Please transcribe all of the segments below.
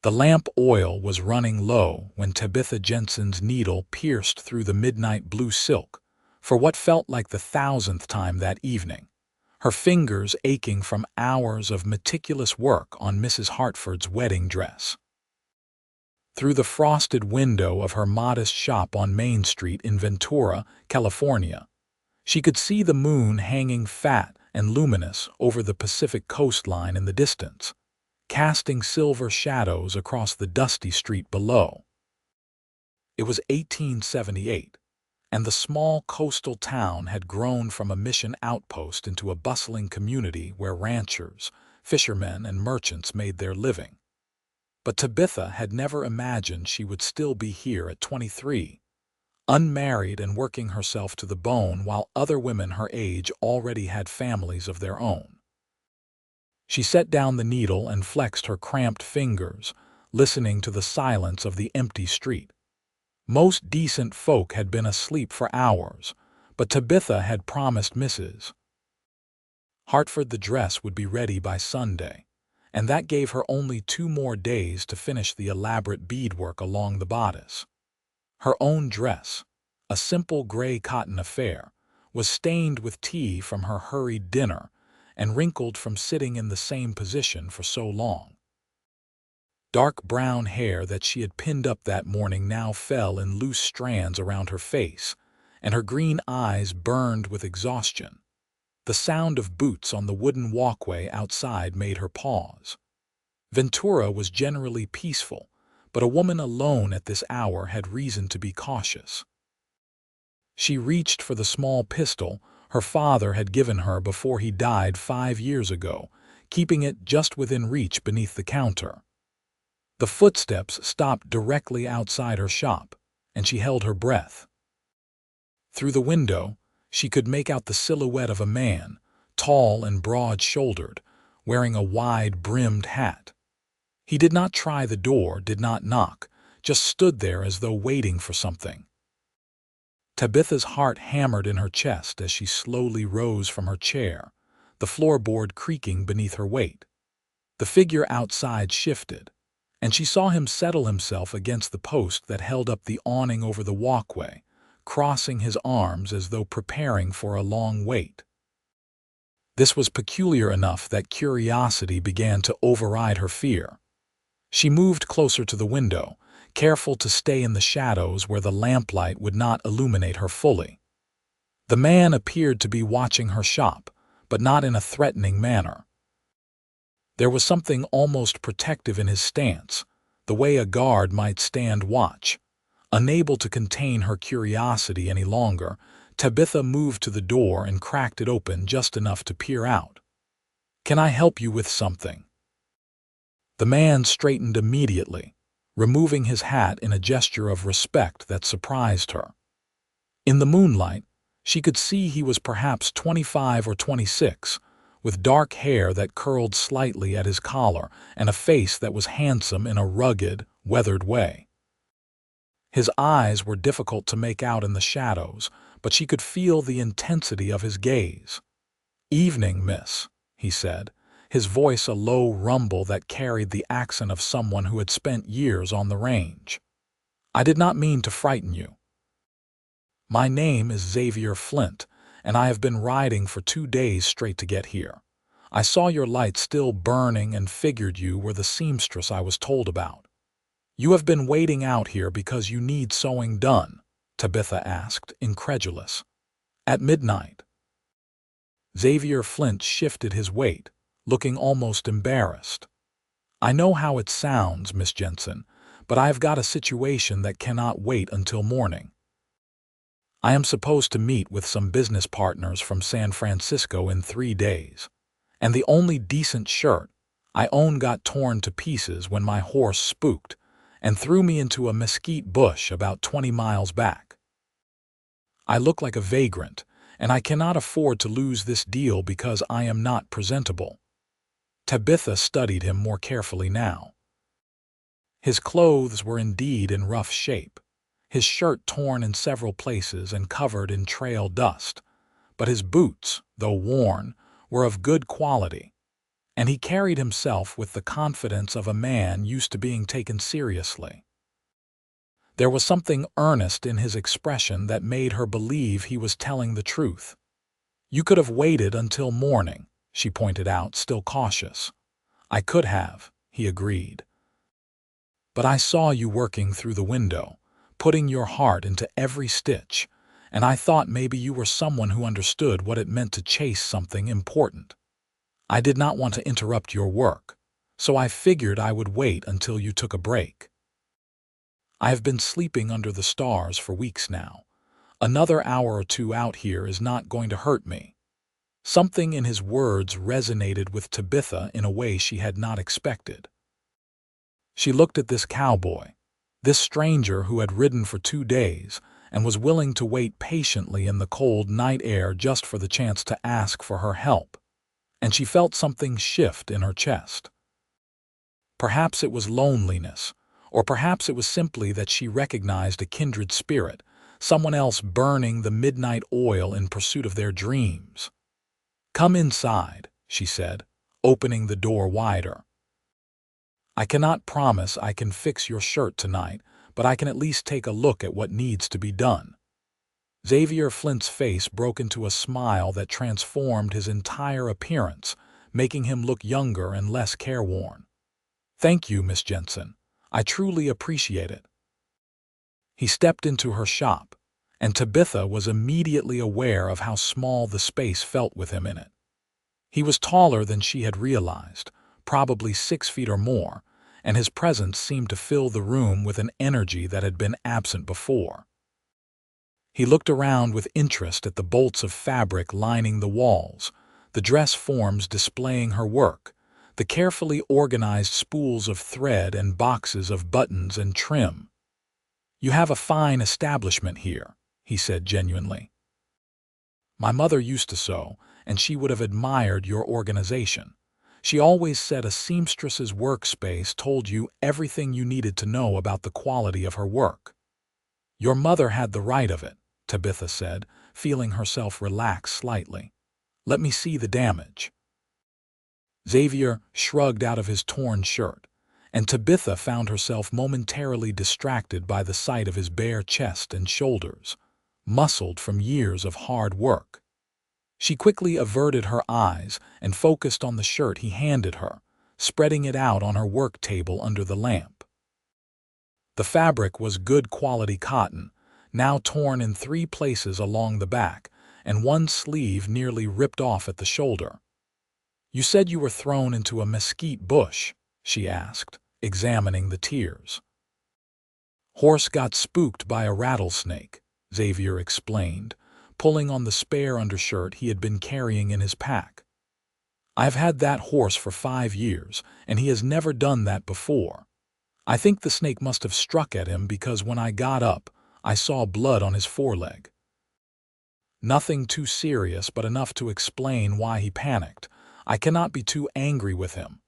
The lamp oil was running low when Tabitha Jensen's needle pierced through the midnight blue silk, for what felt like the thousandth time that evening, her fingers aching from hours of meticulous work on Mrs. Hartford's wedding dress. Through the frosted window of her modest shop on Main Street in Ventura, California, she could see the moon hanging fat and luminous over the Pacific coastline in the distance, casting silver shadows across the dusty street below. It was 1878, and the small coastal town had grown from a mission outpost into a bustling community where ranchers, fishermen, and merchants made their living. But Tabitha had never imagined she would still be here at 23, unmarried and working herself to the bone while other women her age already had families of their own. She set down the needle and flexed her cramped fingers, listening to the silence of the empty street. Most decent folk had been asleep for hours, but Tabitha had promised Mrs. Hartford the dress would be ready by Sunday, and that gave her only 2 more days to finish the elaborate beadwork along the bodice. Her own dress, a simple gray cotton affair, was stained with tea from her hurried dinner and wrinkled from sitting in the same position for so long. Dark brown hair that she had pinned up that morning now fell in loose strands around her face, and her green eyes burned with exhaustion. The sound of boots on the wooden walkway outside made her pause. Ventura was generally peaceful, but a woman alone at this hour had reason to be cautious. She reached for the small pistol her father had given her before he died 5 years ago, keeping it just within reach beneath the counter. The footsteps stopped directly outside her shop, and she held her breath. Through the window, she could make out the silhouette of a man, tall and broad-shouldered, wearing a wide-brimmed hat. He did not try the door, did not knock, just stood there as though waiting for something. Tabitha's heart hammered in her chest as she slowly rose from her chair, the floorboard creaking beneath her weight. The figure outside shifted, and she saw him settle himself against the post that held up the awning over the walkway, crossing his arms as though preparing for a long wait. This was peculiar enough that curiosity began to override her fear. She moved closer to the window, careful to stay in the shadows where the lamplight would not illuminate her fully. The man appeared to be watching her shop, but not in a threatening manner. There was something almost protective in his stance, the way a guard might stand watch. Unable to contain her curiosity any longer, Tabitha moved to the door and cracked it open just enough to peer out. "Can I help you with something?" The man straightened immediately, removing his hat in a gesture of respect that surprised her. In the moonlight, she could see he was perhaps 25 or 26, with dark hair that curled slightly at his collar and a face that was handsome in a rugged, weathered way. His eyes were difficult to make out in the shadows, but she could feel the intensity of his gaze. "Evening, miss," he said, his voice a low rumble that carried the accent of someone who had spent years on the range. "I did not mean to frighten you. My name is Xavier Flint, and I have been riding for 2 days straight to get here. I saw your light still burning and figured you were the seamstress I was told about. You have been waiting out here because you need sewing done?" Tabitha asked, incredulous. "At midnight." Xavier Flint shifted his weight, looking almost embarrassed. "I know how it sounds, Miss Jensen, but I have got a situation that cannot wait until morning. I am supposed to meet with some business partners from San Francisco in 3 days, and the only decent shirt I own got torn to pieces when my horse spooked and threw me into a mesquite bush about 20 miles back. I look like a vagrant, and I cannot afford to lose this deal because I am not presentable." Tabitha studied him more carefully now. His clothes were indeed in rough shape, his shirt torn in several places and covered in trail dust, but his boots, though worn, were of good quality, and he carried himself with the confidence of a man used to being taken seriously. There was something earnest in his expression that made her believe he was telling the truth. "You could have waited until morning," she pointed out, still cautious. "I could have," he agreed. "But I saw you working through the window, putting your heart into every stitch, and I thought maybe you were someone who understood what it meant to chase something important. I did not want to interrupt your work, so I figured I would wait until you took a break. I have been sleeping under the stars for weeks now. Another hour or two out here is not going to hurt me." Something in his words resonated with Tabitha in a way she had not expected. She looked at this cowboy, this stranger who had ridden for 2 days and was willing to wait patiently in the cold night air just for the chance to ask for her help, and she felt something shift in her chest. Perhaps it was loneliness, or perhaps it was simply that she recognized a kindred spirit, someone else burning the midnight oil in pursuit of their dreams. "Come inside," she said, opening the door wider. "I cannot promise I can fix your shirt tonight, but I can at least take a look at what needs to be done." Xavier Flint's face broke into a smile that transformed his entire appearance, making him look younger and less careworn. "Thank you, Miss Jensen. I truly appreciate it." He stepped into her shop, and Tabitha was immediately aware of how small the space felt with him in it. He was taller than she had realized, probably 6 feet or more, and his presence seemed to fill the room with an energy that had been absent before. He looked around with interest at the bolts of fabric lining the walls, the dress forms displaying her work, the carefully organized spools of thread and boxes of buttons and trim. "You have a fine establishment here," he said genuinely. "My mother used to sew, and she would have admired your organization. She always said a seamstress's workspace told you everything you needed to know about the quality of her work." "Your mother had the right of it," Tabitha said, feeling herself relax slightly. "Let me see the damage." Xavier shrugged out of his torn shirt, and Tabitha found herself momentarily distracted by the sight of his bare chest and shoulders, muscled from years of hard work. She quickly averted her eyes and focused on the shirt he handed her, spreading it out on her work table under the lamp. The fabric was good quality cotton, now torn in 3 places along the back, and one sleeve nearly ripped off at the shoulder. "You said you were thrown into a mesquite bush," she asked, examining the tears. "Horse got spooked by a rattlesnake," Xavier explained, pulling on the spare undershirt he had been carrying in his pack. "I've had that horse for 5 years, and he has never done that before. I think the snake must have struck at him because when I got up, I saw blood on his foreleg." Nothing too serious, but enough to explain why he panicked. "I cannot be too angry with him."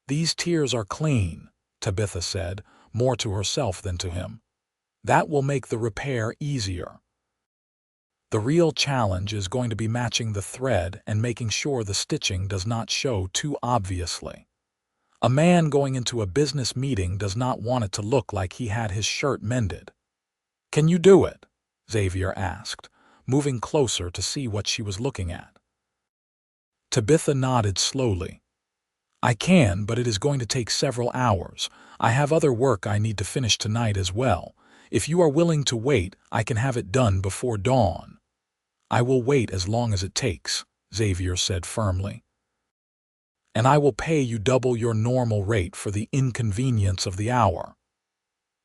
"These tears are clean," Tabitha said, more to herself than to him. "That will make the repair easier. The real challenge is going to be matching the thread and making sure the stitching does not show too obviously. A man going into a business meeting does not want it to look like he had his shirt mended." "Can you do it?" Xavier asked, moving closer to see what she was looking at. Tabitha nodded slowly. "I can, but it is going to take several hours. I have other work I need to finish tonight as well. If you are willing to wait, I can have it done before dawn." "I will wait as long as it takes," Xavier said firmly. "And I will pay you double your normal rate for the inconvenience of the hour."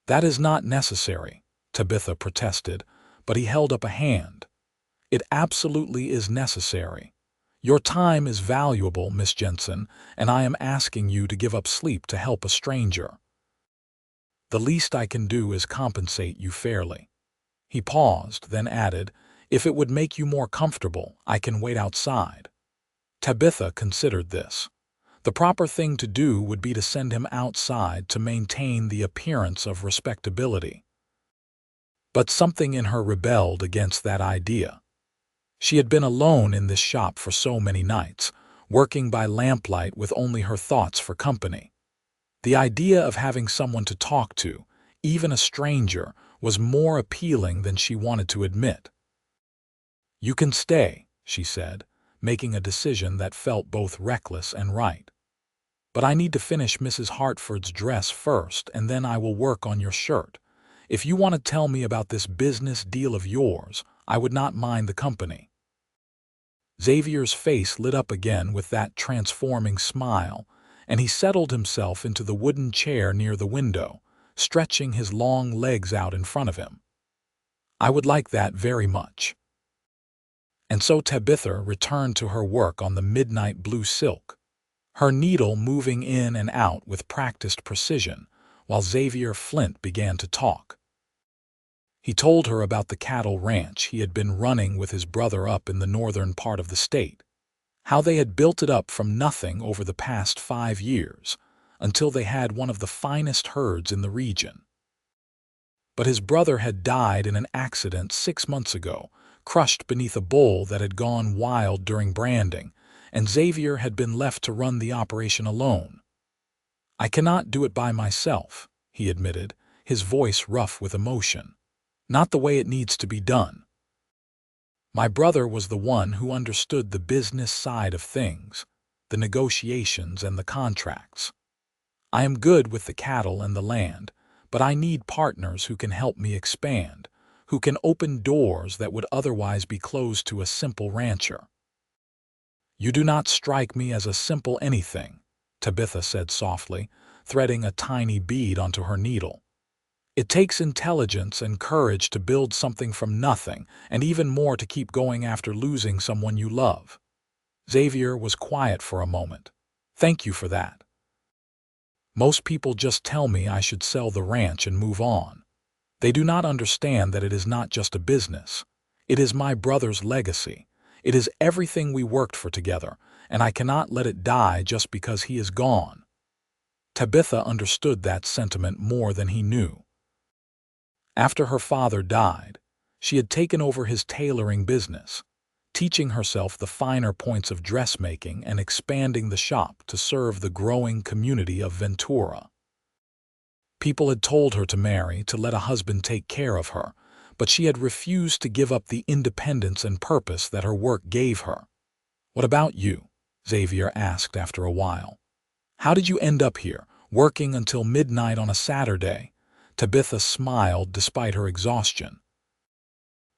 "That is not necessary," Tabitha protested, but he held up a hand. "It absolutely is necessary. Your time is valuable, Miss Jensen, and I am asking you to give up sleep to help a stranger. The least I can do is compensate you fairly." He paused, then added, "If it would make you more comfortable, I can wait outside." Tabitha considered this. The proper thing to do would be to send him outside to maintain the appearance of respectability. But something in her rebelled against that idea. She had been alone in this shop for so many nights, working by lamplight with only her thoughts for company. The idea of having someone to talk to, even a stranger, was more appealing than she wanted to admit. "You can stay," she said, making a decision that felt both reckless and right. "But I need to finish Mrs. Hartford's dress first, and then I will work on your shirt. If you want to tell me about this business deal of yours, I would not mind the company." Xavier's face lit up again with that transforming smile, and he settled himself into the wooden chair near the window, stretching his long legs out in front of him. "I would like that very much." And so Tabitha returned to her work on the midnight blue silk, her needle moving in and out with practiced precision, while Xavier Flint began to talk. He told her about the cattle ranch he had been running with his brother up in the northern part of the state, how they had built it up from nothing over the past 5 years, until they had one of the finest herds in the region. But his brother had died in an accident 6 months ago, crushed beneath a bull that had gone wild during branding, and Xavier had been left to run the operation alone. "I cannot do it by myself," he admitted, his voice rough with emotion. "Not the way it needs to be done. My brother was the one who understood the business side of things, the negotiations and the contracts. I am good with the cattle and the land, but I need partners who can help me expand, who can open doors that would otherwise be closed to a simple rancher." "You do not strike me as a simple anything," Tabitha said softly, threading a tiny bead onto her needle. "It takes intelligence and courage to build something from nothing, and even more to keep going after losing someone you love." Xavier was quiet for a moment. "Thank you for that. Most people just tell me I should sell the ranch and move on. They do not understand that it is not just a business. It is my brother's legacy. It is everything we worked for together, and I cannot let it die just because he is gone." Tabitha understood that sentiment more than he knew. After her father died, she had taken over his tailoring business, teaching herself the finer points of dressmaking and expanding the shop to serve the growing community of Ventura. People had told her to marry, to let a husband take care of her, but she had refused to give up the independence and purpose that her work gave her. "What about you?" Xavier asked after a while. "How did you end up here, working until midnight on a Saturday?" Tabitha smiled despite her exhaustion.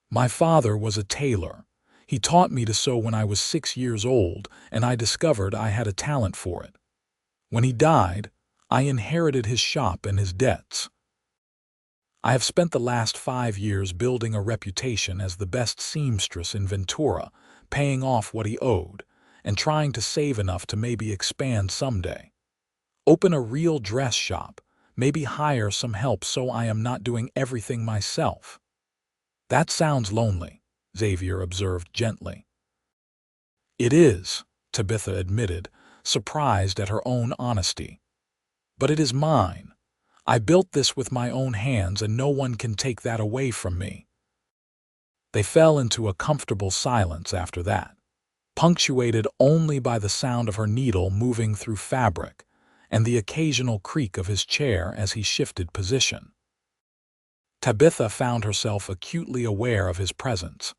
"My father was a tailor. He taught me to sew when I was 6 years old, and I discovered I had a talent for it. When he died, I inherited his shop and his debts. I have spent the last 5 years building a reputation as the best seamstress in Ventura, paying off what he owed, and trying to save enough to maybe expand someday. Open a real dress shop, maybe hire some help so I am not doing everything myself." "That sounds lonely," Xavier observed gently. "It is," Tabitha admitted, surprised at her own honesty. "But it is mine. I built this with my own hands, and no one can take that away from me." They fell into a comfortable silence after that, punctuated only by the sound of her needle moving through fabric and the occasional creak of his chair as he shifted position. Tabitha found herself acutely aware of his presence,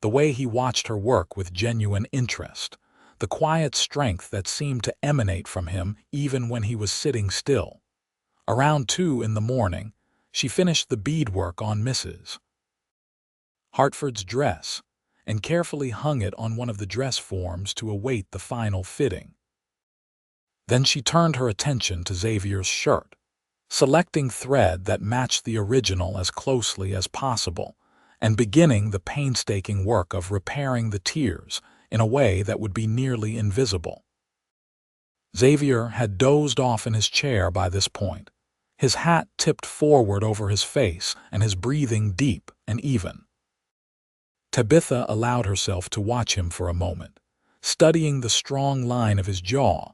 the way he watched her work with genuine interest, the quiet strength that seemed to emanate from him even when he was sitting still. Around 2 in the morning, she finished the beadwork on Mrs. Hartford's dress and carefully hung it on one of the dress forms to await the final fitting. Then she turned her attention to Xavier's shirt, selecting thread that matched the original as closely as possible, and beginning the painstaking work of repairing the tears in a way that would be nearly invisible. Xavier had dozed off in his chair by this point, his hat tipped forward over his face and his breathing deep and even. Tabitha allowed herself to watch him for a moment, studying the strong line of his jaw,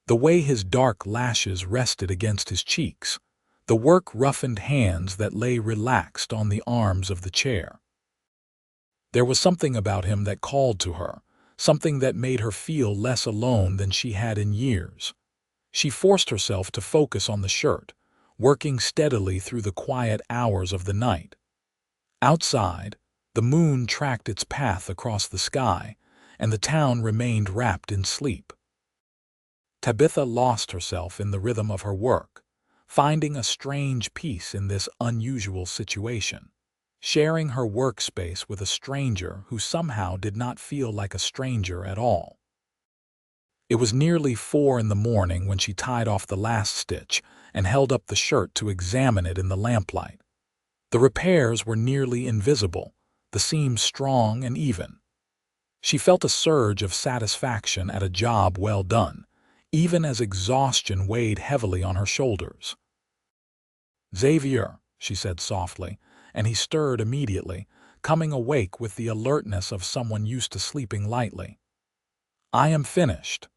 the way his dark lashes rested against his cheeks, the work-roughened hands that lay relaxed on the arms of the chair. There was something about him that called to her, something that made her feel less alone than she had in years. She forced herself to focus on the shirt, working steadily through the quiet hours of the night. Outside, the moon tracked its path across the sky, and the town remained wrapped in sleep. Tabitha lost herself in the rhythm of her work, finding a strange peace in this unusual situation. Sharing her workspace with a stranger who somehow did not feel like a stranger at all. It was nearly 4 in the morning when she tied off the last stitch and held up the shirt to examine it in the lamplight. The repairs were nearly invisible, the seams strong and even. She felt a surge of satisfaction at a job well done, even as exhaustion weighed heavily on her shoulders. "Xavier," she said softly, and he stirred immediately, coming awake with the alertness of someone used to sleeping lightly. "I am finished."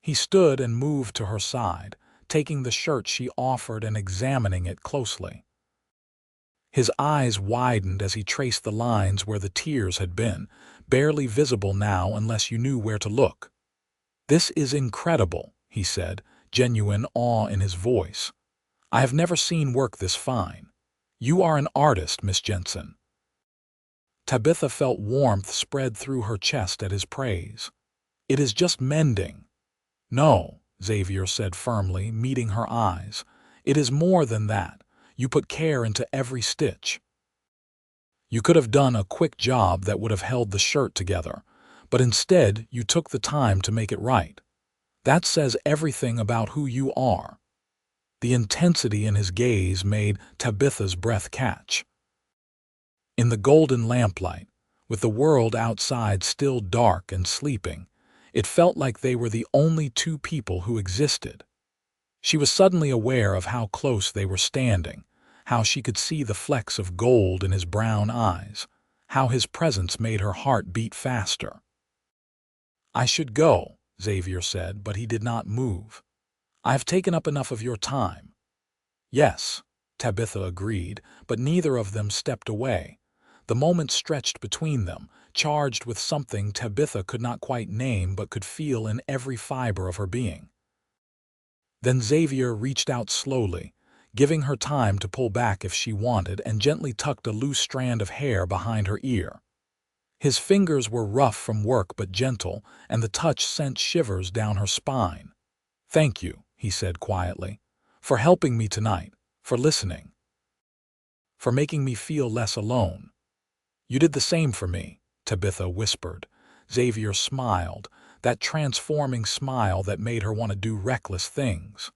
He stood and moved to her side, taking the shirt she offered and examining it closely. His eyes widened as he traced the lines where the tears had been, barely visible now unless you knew where to look. "This is incredible," he said, genuine awe in his voice. "I have never seen work this fine. You are an artist, Miss Jensen." Tabitha felt warmth spread through her chest at his praise. "It is just mending." "No," Xavier said firmly, meeting her eyes. "It is more than that. You put care into every stitch. You could have done a quick job that would have held the shirt together, but instead you took the time to make it right. That says everything about who you are." The intensity in his gaze made Tabitha's breath catch. In the golden lamplight, with the world outside still dark and sleeping, it felt like they were the only two people who existed. She was suddenly aware of how close they were standing, how she could see the flecks of gold in his brown eyes, how his presence made her heart beat faster. "I should go," Xavier said, but he did not move. "I have taken up enough of your time." "Yes," Tabitha agreed, but neither of them stepped away. The moment stretched between them, charged with something Tabitha could not quite name but could feel in every fiber of her being. Then Xavier reached out slowly, giving her time to pull back if she wanted, and gently tucked a loose strand of hair behind her ear. His fingers were rough from work but gentle, and the touch sent shivers down her spine. "Thank you," he said quietly, "for helping me tonight, for listening, for making me feel less alone." "You did the same for me," Tabitha whispered. Xavier smiled, that transforming smile that made her want to do reckless things.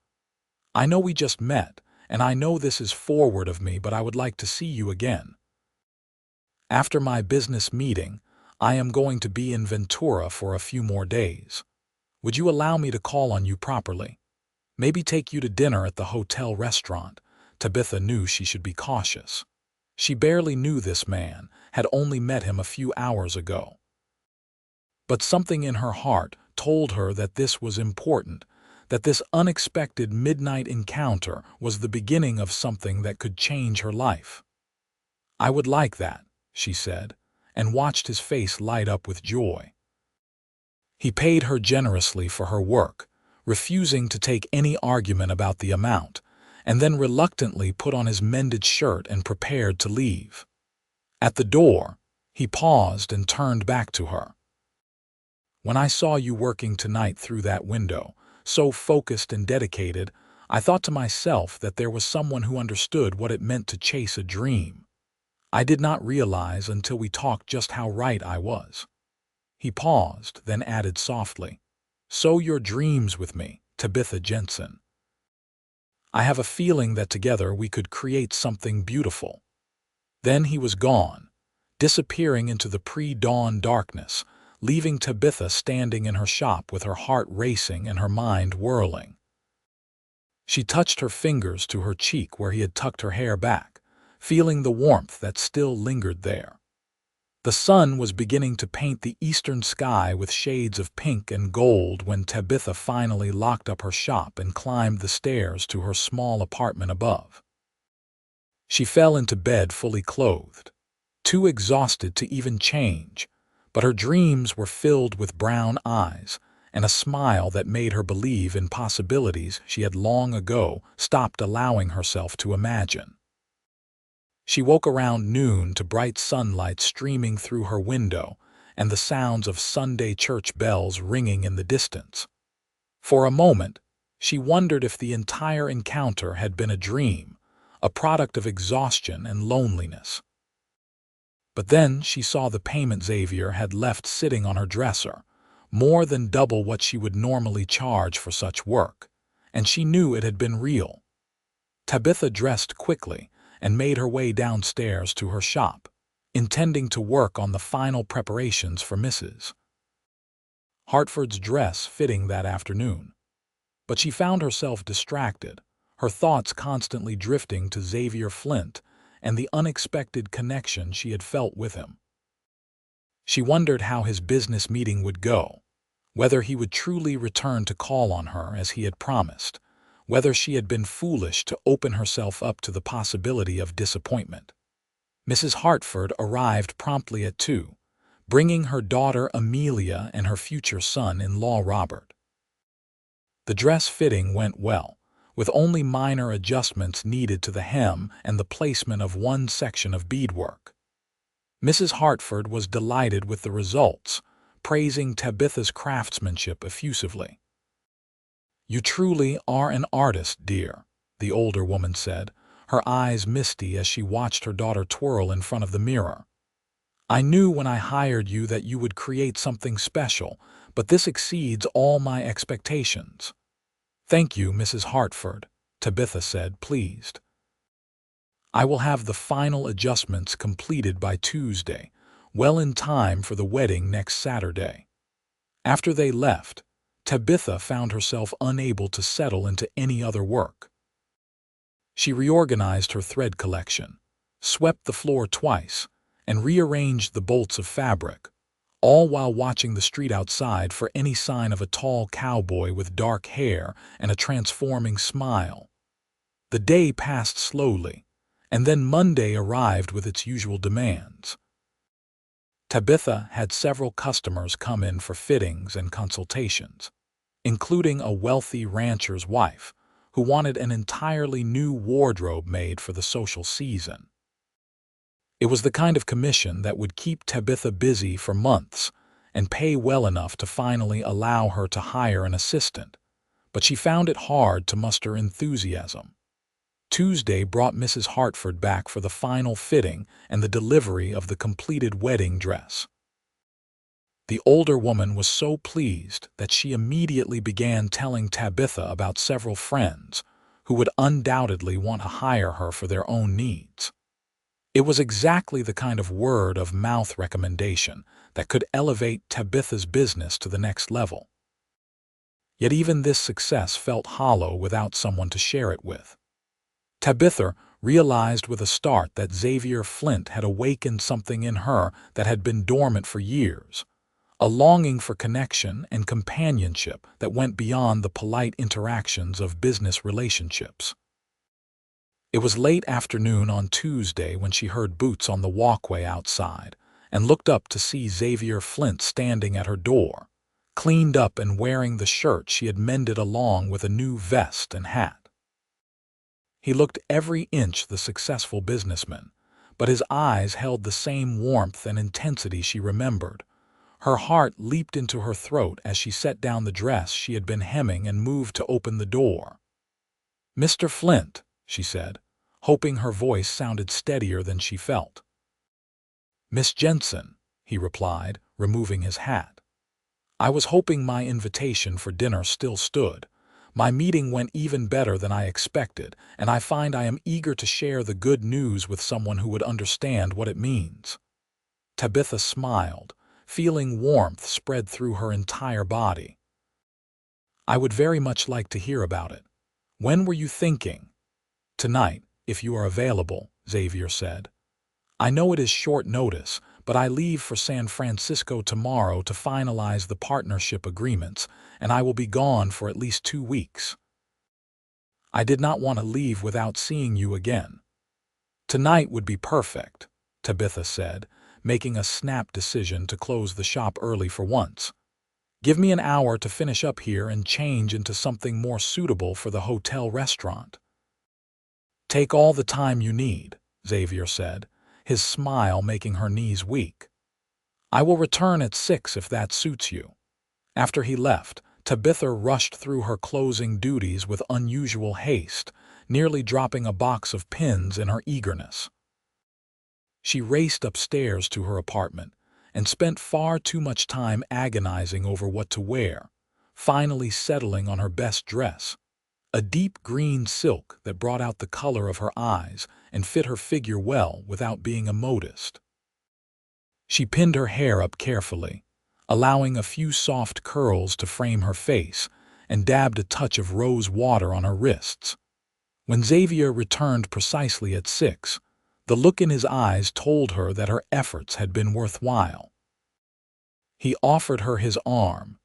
"I know we just met, and I know this is forward of me, but I would like to see you again. After my business meeting, I am going to be in Ventura for a few more days. Would you allow me to call on you properly? Maybe take you to dinner at the hotel restaurant?" Tabitha knew she should be cautious. She barely knew this man, had only met him a few hours ago. But something in her heart told her that this was important, that this unexpected midnight encounter was the beginning of something that could change her life. "I would like that," she said, and watched his face light up with joy. He paid her generously for her work, refusing to take any argument about the amount, and then reluctantly put on his mended shirt and prepared to leave. At the door, he paused and turned back to her. "When I saw you working tonight through that window, so focused and dedicated, I thought to myself that there was someone who understood what it meant to chase a dream. I did not realize until we talked just how right I was." He paused, then added softly, "Sow your dreams with me, Tabitha Jensen. I have a feeling that together we could create something beautiful." Then he was gone, disappearing into the pre-dawn darkness, leaving Tabitha standing in her shop with her heart racing and her mind whirling. She touched her fingers to her cheek where he had tucked her hair back, feeling the warmth that still lingered there. The sun was beginning to paint the eastern sky with shades of pink and gold when Tabitha finally locked up her shop and climbed the stairs to her small apartment above. She fell into bed fully clothed, too exhausted to even change, but her dreams were filled with brown eyes and a smile that made her believe in possibilities she had long ago stopped allowing herself to imagine. She woke around noon to bright sunlight streaming through her window and the sounds of Sunday church bells ringing in the distance. For a moment, she wondered if the entire encounter had been a dream, a product of exhaustion and loneliness. But then she saw the payment Xavier had left sitting on her dresser, more than double what she would normally charge for such work, and she knew it had been real. Tabitha dressed quickly and made her way downstairs to her shop, intending to work on the final preparations for Mrs. Hartford's dress fitting that afternoon. But she found herself distracted, her thoughts constantly drifting to Xavier Flint and the unexpected connection she had felt with him. She wondered how his business meeting would go, whether he would truly return to call on her as he had promised, whether she had been foolish to open herself up to the possibility of disappointment. Mrs. Hartford arrived promptly at 2, bringing her daughter Amelia and her future son-in-law Robert. The dress fitting went well, with only minor adjustments needed to the hem and the placement of one section of beadwork. Mrs. Hartford was delighted with the results, praising Tabitha's craftsmanship effusively. "You truly are an artist, dear," the older woman said, her eyes misty as she watched her daughter twirl in front of the mirror. "I knew when I hired you that you would create something special, but this exceeds all my expectations." "Thank you, Mrs. Hartford," Tabitha said, pleased. "I will have the final adjustments completed by Tuesday, well in time for the wedding next Saturday." After they left, Tabitha found herself unable to settle into any other work. She reorganized her thread collection, swept the floor twice, and rearranged the bolts of fabric, all while watching the street outside for any sign of a tall cowboy with dark hair and a transforming smile. The day passed slowly, and then Monday arrived with its usual demands. Tabitha had several customers come in for fittings and consultations, including a wealthy rancher's wife who wanted an entirely new wardrobe made for the social season. It was the kind of commission that would keep Tabitha busy for months and pay well enough to finally allow her to hire an assistant, but she found it hard to muster enthusiasm. Tuesday brought Mrs. Hartford back for the final fitting and the delivery of the completed wedding dress. The older woman was so pleased that she immediately began telling Tabitha about several friends who would undoubtedly want to hire her for their own needs. It was exactly the kind of word-of-mouth recommendation that could elevate Tabitha's business to the next level. Yet even this success felt hollow without someone to share it with. Tabitha realized with a start that Xavier Flint had awakened something in her that had been dormant for years, a longing for connection and companionship that went beyond the polite interactions of business relationships. It was late afternoon on Tuesday when she heard boots on the walkway outside and looked up to see Xavier Flint standing at her door, cleaned up and wearing the shirt she had mended along with a new vest and hat. He looked every inch the successful businessman, but his eyes held the same warmth and intensity she remembered. Her heart leaped into her throat as she set down the dress she had been hemming and moved to open the door. "Mr. Flint," she said, hoping her voice sounded steadier than she felt. "Miss Jensen," he replied, removing his hat. "I was hoping my invitation for dinner still stood. My meeting went even better than I expected, and I find I am eager to share the good news with someone who would understand what it means." Tabitha smiled, feeling warmth spread through her entire body. "I would very much like to hear about it. When were you thinking?" "Tonight, if you are available," Xavier said. "I know it is short notice, but I leave for San Francisco tomorrow to finalize the partnership agreements, and I will be gone for at least 2 weeks. I did not want to leave without seeing you again." "Tonight would be perfect," Tabitha said, making a snap decision to close the shop early for once. Give me an hour to finish up here and change into something more suitable for the hotel restaurant. Take all the time you need, Xavier said, his smile making her knees weak. I will return at 6 if that suits you. After he left, Tabitha rushed through her closing duties with unusual haste, nearly dropping a box of pins in her eagerness. She raced upstairs to her apartment and spent far too much time agonizing over what to wear, finally settling on her best dress, a deep green silk that brought out the color of her eyes and fit her figure well without being a modist. She pinned her hair up carefully, allowing a few soft curls to frame her face, and dabbed a touch of rose water on her wrists. When Xavier returned precisely at 6, the look in his eyes told her that her efforts had been worthwhile. He offered her his arm,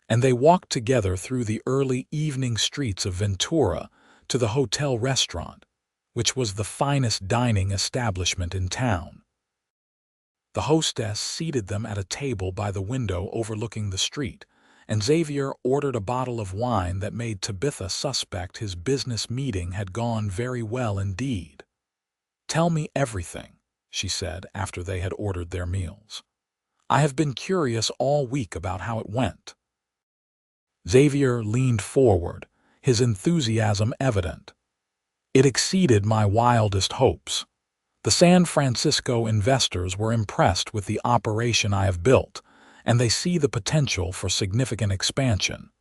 and they walked together through the early evening streets of Ventura to the hotel restaurant, which was the finest dining establishment in town. The hostess seated them at a table by the window overlooking the street, and Xavier ordered a bottle of wine that made Tabitha suspect his business meeting had gone very well indeed. "Tell me everything," she said after they had ordered their meals. "I have been curious all week about how it went." Xavier leaned forward, his enthusiasm evident. "It exceeded my wildest hopes. The San Francisco investors were impressed with the operation I have built, and they see the potential for significant expansion.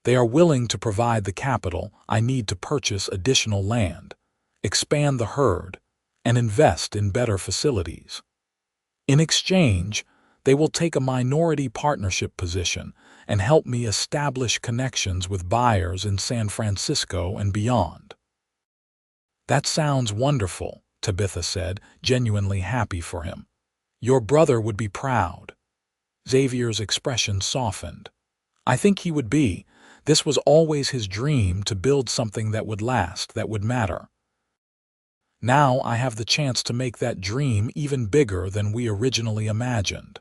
They are willing to provide the capital I need to purchase additional land, expand the herd, and invest in better facilities. In exchange, they will take a minority partnership position and help me establish connections with buyers in San Francisco and beyond." "That sounds wonderful," Tabitha said, genuinely happy for him. "Your brother would be proud." Xavier's expression softened. "I think he would be. This was always his dream, to build something that would last, that would matter. Now I have the chance to make that dream even bigger than we originally imagined."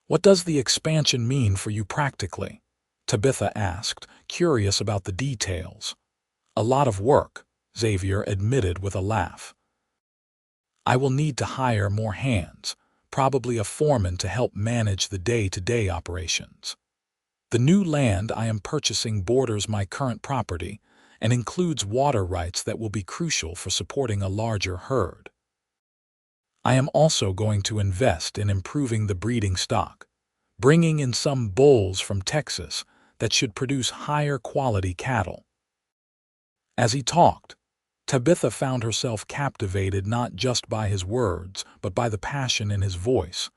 "What does the expansion mean for you practically?" Tabitha asked, curious about the details. "A lot of work," Xavier admitted with a laugh. "I will need to hire more hands, probably a foreman to help manage the day-to-day operations. The new land I am purchasing borders my current property and includes water rights that will be crucial for supporting a larger herd. I am also going to invest in improving the breeding stock, bringing in some bulls from Texas that should produce higher quality cattle." As he talked, Tabitha found herself captivated not just by his words, but by the passion in his voice,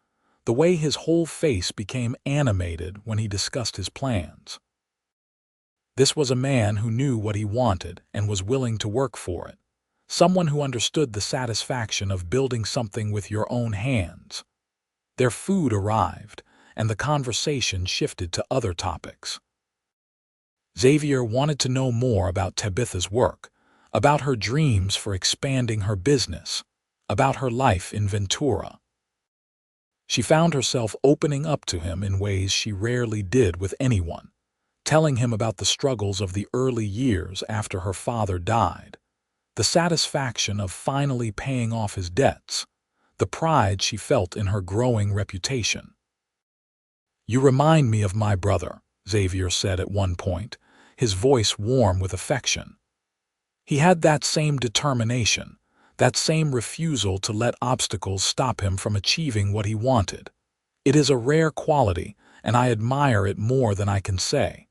the way his whole face became animated when he discussed his plans. This was a man who knew what he wanted and was willing to work for it, someone who understood the satisfaction of building something with your own hands. Their food arrived, and the conversation shifted to other topics. Xavier wanted to know more about Tabitha's work, about her dreams for expanding her business, about her life in Ventura. She found herself opening up to him in ways she rarely did with anyone, telling him about the struggles of the early years after her father died, the satisfaction of finally paying off his debts, the pride she felt in her growing reputation. "You remind me of my brother," Xavier said at one point, his voice warm with affection. "He had that same determination, that same refusal to let obstacles stop him from achieving what he wanted. It is a rare quality, and I admire it more than I can say."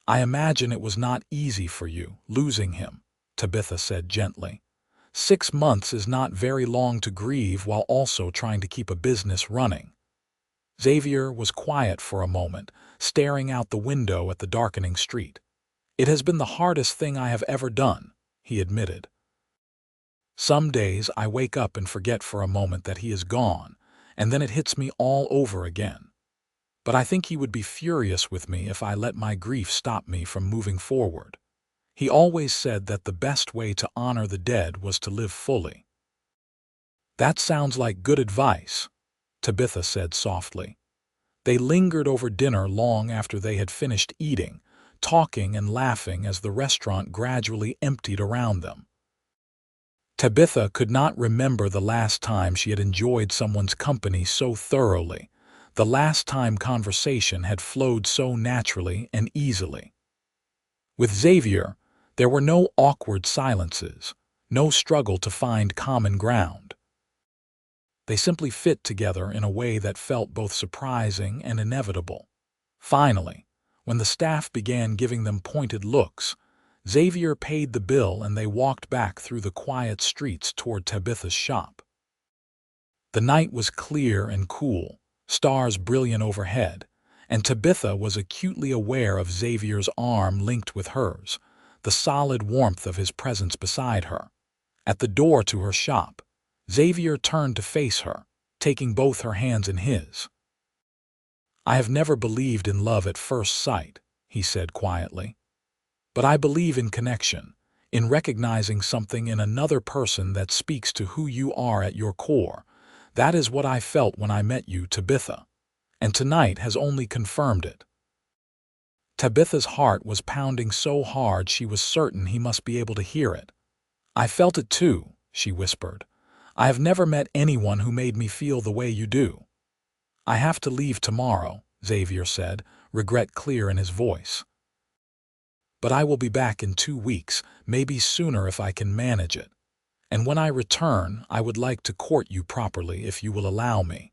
"I imagine it was not easy for you, losing him," Tabitha said gently. 6 months is not very long to grieve while also trying to keep a business running." Xavier was quiet for a moment, staring out the window at the darkening street. "It has been the hardest thing I have ever done," he admitted. "Some days I wake up and forget for a moment that he is gone, and then it hits me all over again. But I think he would be furious with me if I let my grief stop me from moving forward. He always said that the best way to honor the dead was to live fully." That sounds like good advice, Tabitha said softly. They lingered over dinner long after they had finished eating, talking and laughing as the restaurant gradually emptied around them. Tabitha could not remember the last time she had enjoyed someone's company so thoroughly, the last time conversation had flowed so naturally and easily. With Xavier, there were no awkward silences, no struggle to find common ground. They simply fit together in a way that felt both surprising and inevitable. Finally, when the staff began giving them pointed looks, Xavier paid the bill and they walked back through the quiet streets toward Tabitha's shop. The night was clear and cool, stars brilliant overhead, and Tabitha was acutely aware of Xavier's arm linked with hers, the solid warmth of his presence beside her. At the door to her shop, Xavier turned to face her, taking both her hands in his. "I have never believed in love at first sight," he said quietly. "But I believe in connection, in recognizing something in another person that speaks to who you are at your core. That is what I felt when I met you, Tabitha, and tonight has only confirmed it." Tabitha's heart was pounding so hard she was certain he must be able to hear it. "I felt it too," she whispered. "I have never met anyone who made me feel the way you do." "I have to leave tomorrow," Xavier said, regret clear in his voice. "But I will be back in 2 weeks, maybe sooner if I can manage it. And when I return, I would like to court you properly if you will allow me.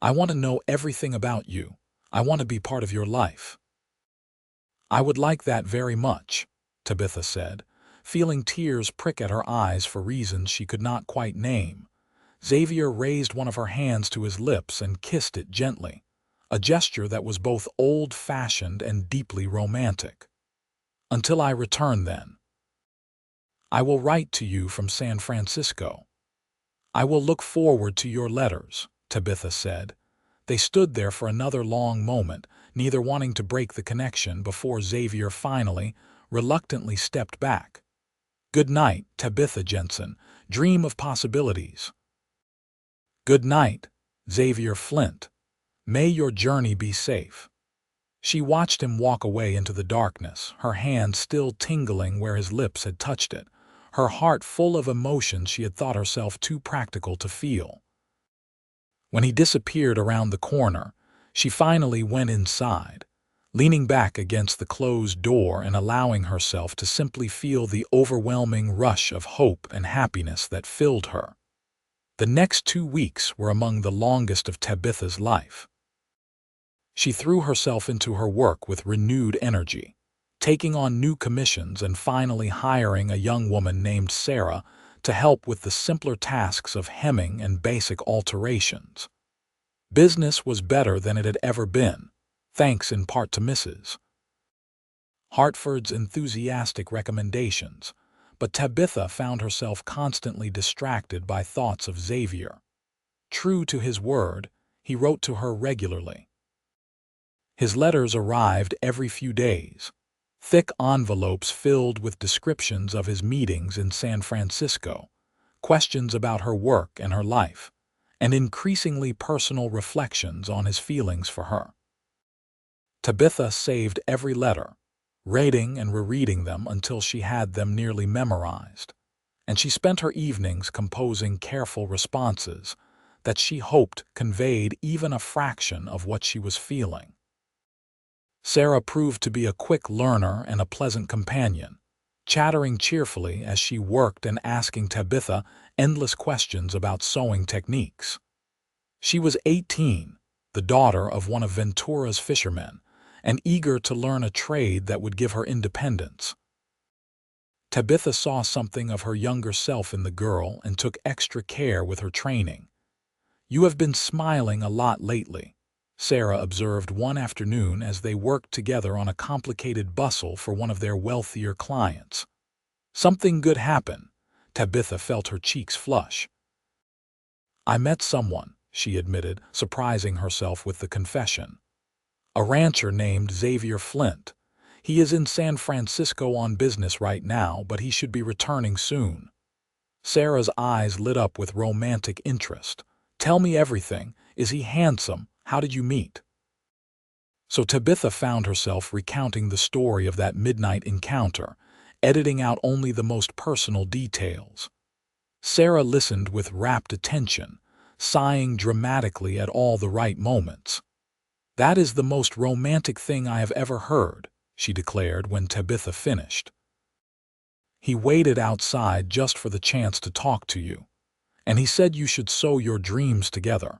I want to know everything about you. I want to be part of your life." "I would like that very much," Tabitha said, feeling tears prick at her eyes for reasons she could not quite name. Xavier raised one of her hands to his lips and kissed it gently, a gesture that was both old-fashioned and deeply romantic. "Until I return, then. I will write to you from San Francisco." "I will look forward to your letters," Tabitha said. They stood there for another long moment, neither wanting to break the connection before Xavier finally, reluctantly stepped back. "Good night, Tabitha Jensen. Dream of possibilities." "Good night, Xavier Flint. May your journey be safe." She watched him walk away into the darkness, her hand still tingling where his lips had touched it, her heart full of emotions she had thought herself too practical to feel. When he disappeared around the corner, she finally went inside, leaning back against the closed door and allowing herself to simply feel the overwhelming rush of hope and happiness that filled her. The next 2 weeks were among the longest of Tabitha's life. She threw herself into her work with renewed energy, taking on new commissions and finally hiring a young woman named Sarah to help with the simpler tasks of hemming and basic alterations. Business was better than it had ever been, thanks in part to Mrs. Hartford's enthusiastic recommendations, but Tabitha found herself constantly distracted by thoughts of Xavier. True to his word, he wrote to her regularly. His letters arrived every few days, thick envelopes filled with descriptions of his meetings in San Francisco, questions about her work and her life, and increasingly personal reflections on his feelings for her. Tabitha saved every letter, reading and rereading them until she had them nearly memorized, and she spent her evenings composing careful responses that she hoped conveyed even a fraction of what she was feeling. Sarah proved to be a quick learner and a pleasant companion, chattering cheerfully as she worked and asking Tabitha endless questions about sewing techniques. She was 18, the daughter of one of Ventura's fishermen, and eager to learn a trade that would give her independence. Tabitha saw something of her younger self in the girl and took extra care with her training. "You have been smiling a lot lately," Sarah observed one afternoon as they worked together on a complicated bustle for one of their wealthier clients. "Something good happened." Tabitha felt her cheeks flush. "I met someone," she admitted, surprising herself with the confession. "A rancher named Xavier Flint. He is in San Francisco on business right now, but he should be returning soon." Sarah's eyes lit up with romantic interest. "Tell me everything. Is he handsome? How did you meet?" So Tabitha found herself recounting the story of that midnight encounter, editing out only the most personal details. Sarah listened with rapt attention, sighing dramatically at all the right moments. "That is the most romantic thing I have ever heard," she declared when Tabitha finished. "He waited outside just for the chance to talk to you, and he said you should sew your dreams together.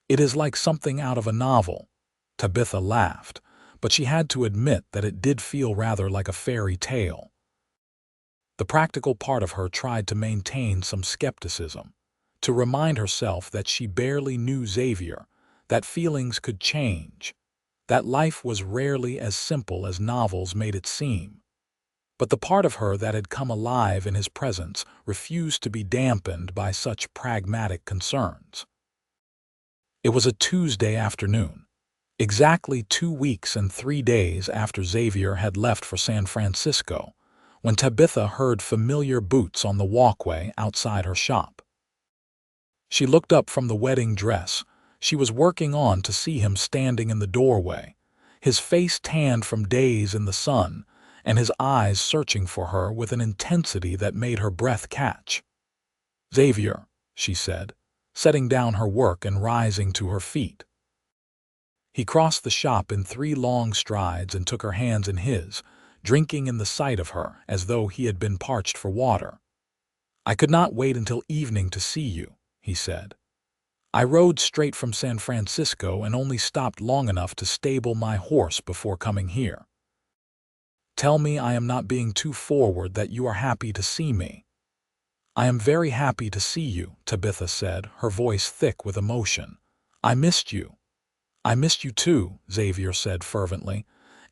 It is like something out of a novel." Tabitha laughed, but she had to admit that it did feel rather like a fairy tale. The practical part of her tried to maintain some skepticism, to remind herself that she barely knew Xavier, that feelings could change, that life was rarely as simple as novels made it seem. But the part of her that had come alive in his presence refused to be dampened by such pragmatic concerns. It was a Tuesday afternoon, exactly 2 weeks and 3 days after Xavier had left for San Francisco, when Tabitha heard familiar boots on the walkway outside her shop. She looked up from the wedding dress she was working on to see him standing in the doorway, his face tanned from days in the sun, and his eyes searching for her with an intensity that made her breath catch. "Xavier," she said, setting down her work and rising to her feet. He crossed the shop in 3 long strides and took her hands in his, drinking in the sight of her as though he had been parched for water. "I could not wait until evening to see you," he said. "I rode straight from San Francisco and only stopped long enough to stable my horse before coming here. Tell me I am not being too forward, that you are happy to see me." "I am very happy to see you," Tabitha said, her voice thick with emotion. "I missed you." "I missed you too," Xavier said fervently.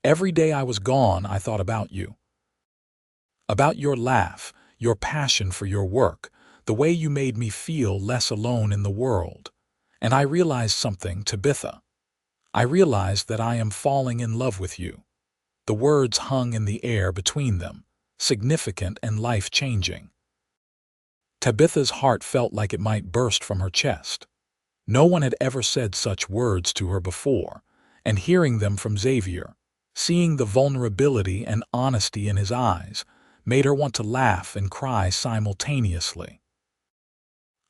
"Every day I was gone I thought about you. About your laugh, your passion for your work, the way you made me feel less alone in the world. And I realized something, Tabitha. I realized that I am falling in love with you." The words hung in the air between them, significant and life-changing. Tabitha's heart felt like it might burst from her chest. No one had ever said such words to her before, and hearing them from Xavier, seeing the vulnerability and honesty in his eyes, made her want to laugh and cry simultaneously.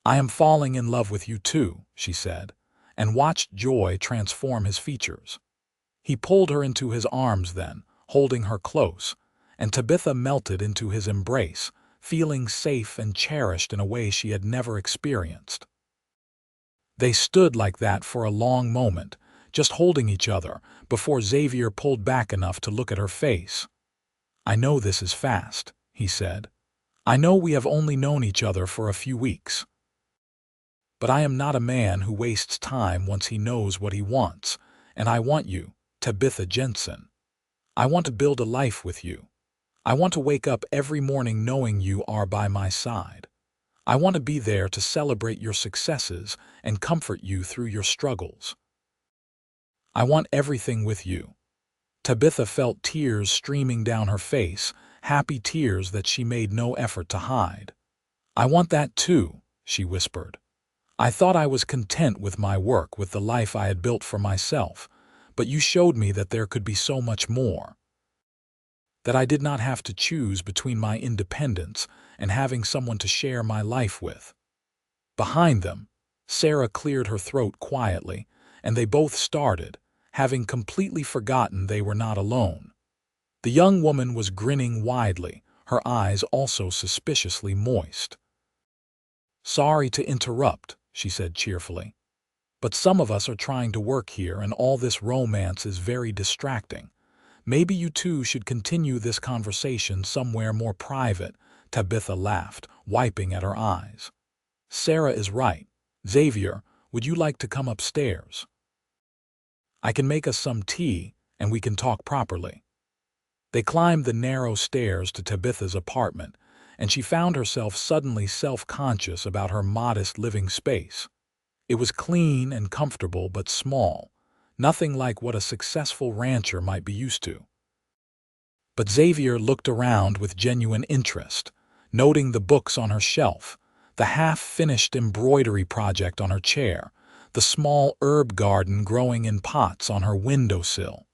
"I am falling in love with you too," she said, and watched joy transform his features. He pulled her into his arms then, holding her close, and Tabitha melted into his embrace, feeling safe and cherished in a way she had never experienced. They stood like that for a long moment, just holding each other, before Xavier pulled back enough to look at her face. "I know this is fast," he said. "I know we have only known each other for a few weeks. But I am not a man who wastes time once he knows what he wants, and I want you, Tabitha Jensen. I want to build a life with you. I want to wake up every morning knowing you are by my side. I want to be there to celebrate your successes and comfort you through your struggles. I want everything with you." Tabitha felt tears streaming down her face, happy tears that she made no effort to hide. "I want that too," she whispered. "I thought I was content with my work, with the life I had built for myself, but you showed me that there could be so much more. That I did not have to choose between my independence and having someone to share my life with." Behind them, Sarah cleared her throat quietly, and they both started, having completely forgotten they were not alone. The young woman was grinning widely, her eyes also suspiciously moist. "Sorry to interrupt," she said cheerfully, "but some of us are trying to work here and all this romance is very distracting. Maybe you two should continue this conversation somewhere more private." Tabitha laughed, wiping at her eyes. "Sarah is right. Xavier, would you like to come upstairs? I can make us some tea, and we can talk properly." They climbed the narrow stairs to Tabitha's apartment, and she found herself suddenly self-conscious about her modest living space. It was clean and comfortable but small, nothing like what a successful rancher might be used to. But Xavier looked around with genuine interest, noting the books on her shelf, the half-finished embroidery project on her chair, the small herb garden growing in pots on her windowsill.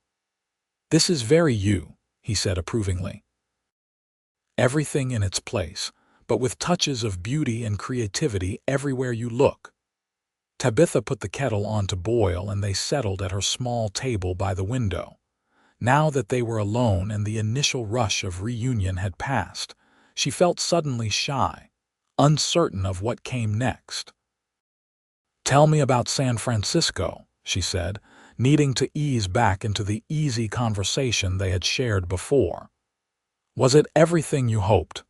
"This is very you," he said approvingly. "Everything in its place, but with touches of beauty and creativity everywhere you look." Tabitha put the kettle on to boil and they settled at her small table by the window. Now that they were alone and the initial rush of reunion had passed, she felt suddenly shy, uncertain of what came next. "Tell me about San Francisco," she said, needing to ease back into the easy conversation they had shared before. "Was it everything you hoped?"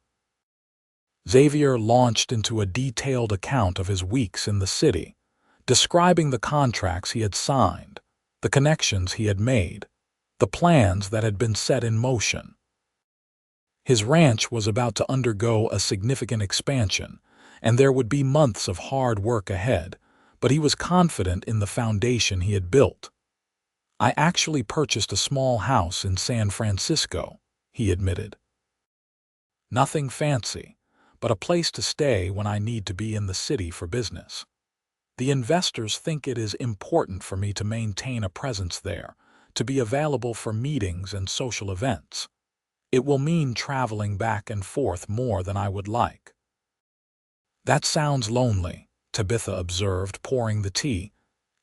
Xavier launched into a detailed account of his weeks in the city, describing the contracts he had signed, the connections he had made, the plans that had been set in motion. His ranch was about to undergo a significant expansion, and there would be months of hard work ahead, but he was confident in the foundation he had built. "I actually purchased a small house in San Francisco," he admitted. "Nothing fancy, but a place to stay when I need to be in the city for business. The investors think it is important for me to maintain a presence there, to be available for meetings and social events. It will mean traveling back and forth more than I would like." "That sounds lonely," Tabitha observed, pouring the tea.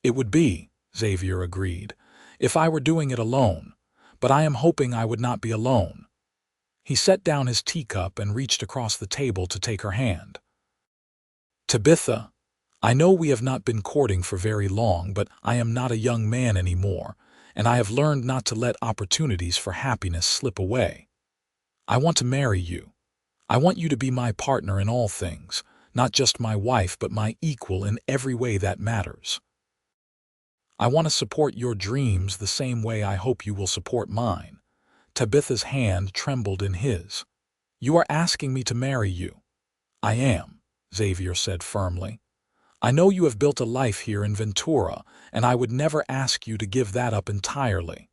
"It would be," Xavier agreed, "if I were doing it alone, but I am hoping I would not be alone." He set down his teacup and reached across the table to take her hand. "Tabitha, I know we have not been courting for very long, but I am not a young man anymore, and I have learned not to let opportunities for happiness slip away. I want to marry you. I want you to be my partner in all things, not just my wife but my equal in every way that matters. I want to support your dreams the same way I hope you will support mine." Tabitha's hand trembled in his. "You are asking me to marry you." "I am," Xavier said firmly. "I know you have built a life here in Ventura, and I would never ask you to give that up entirely.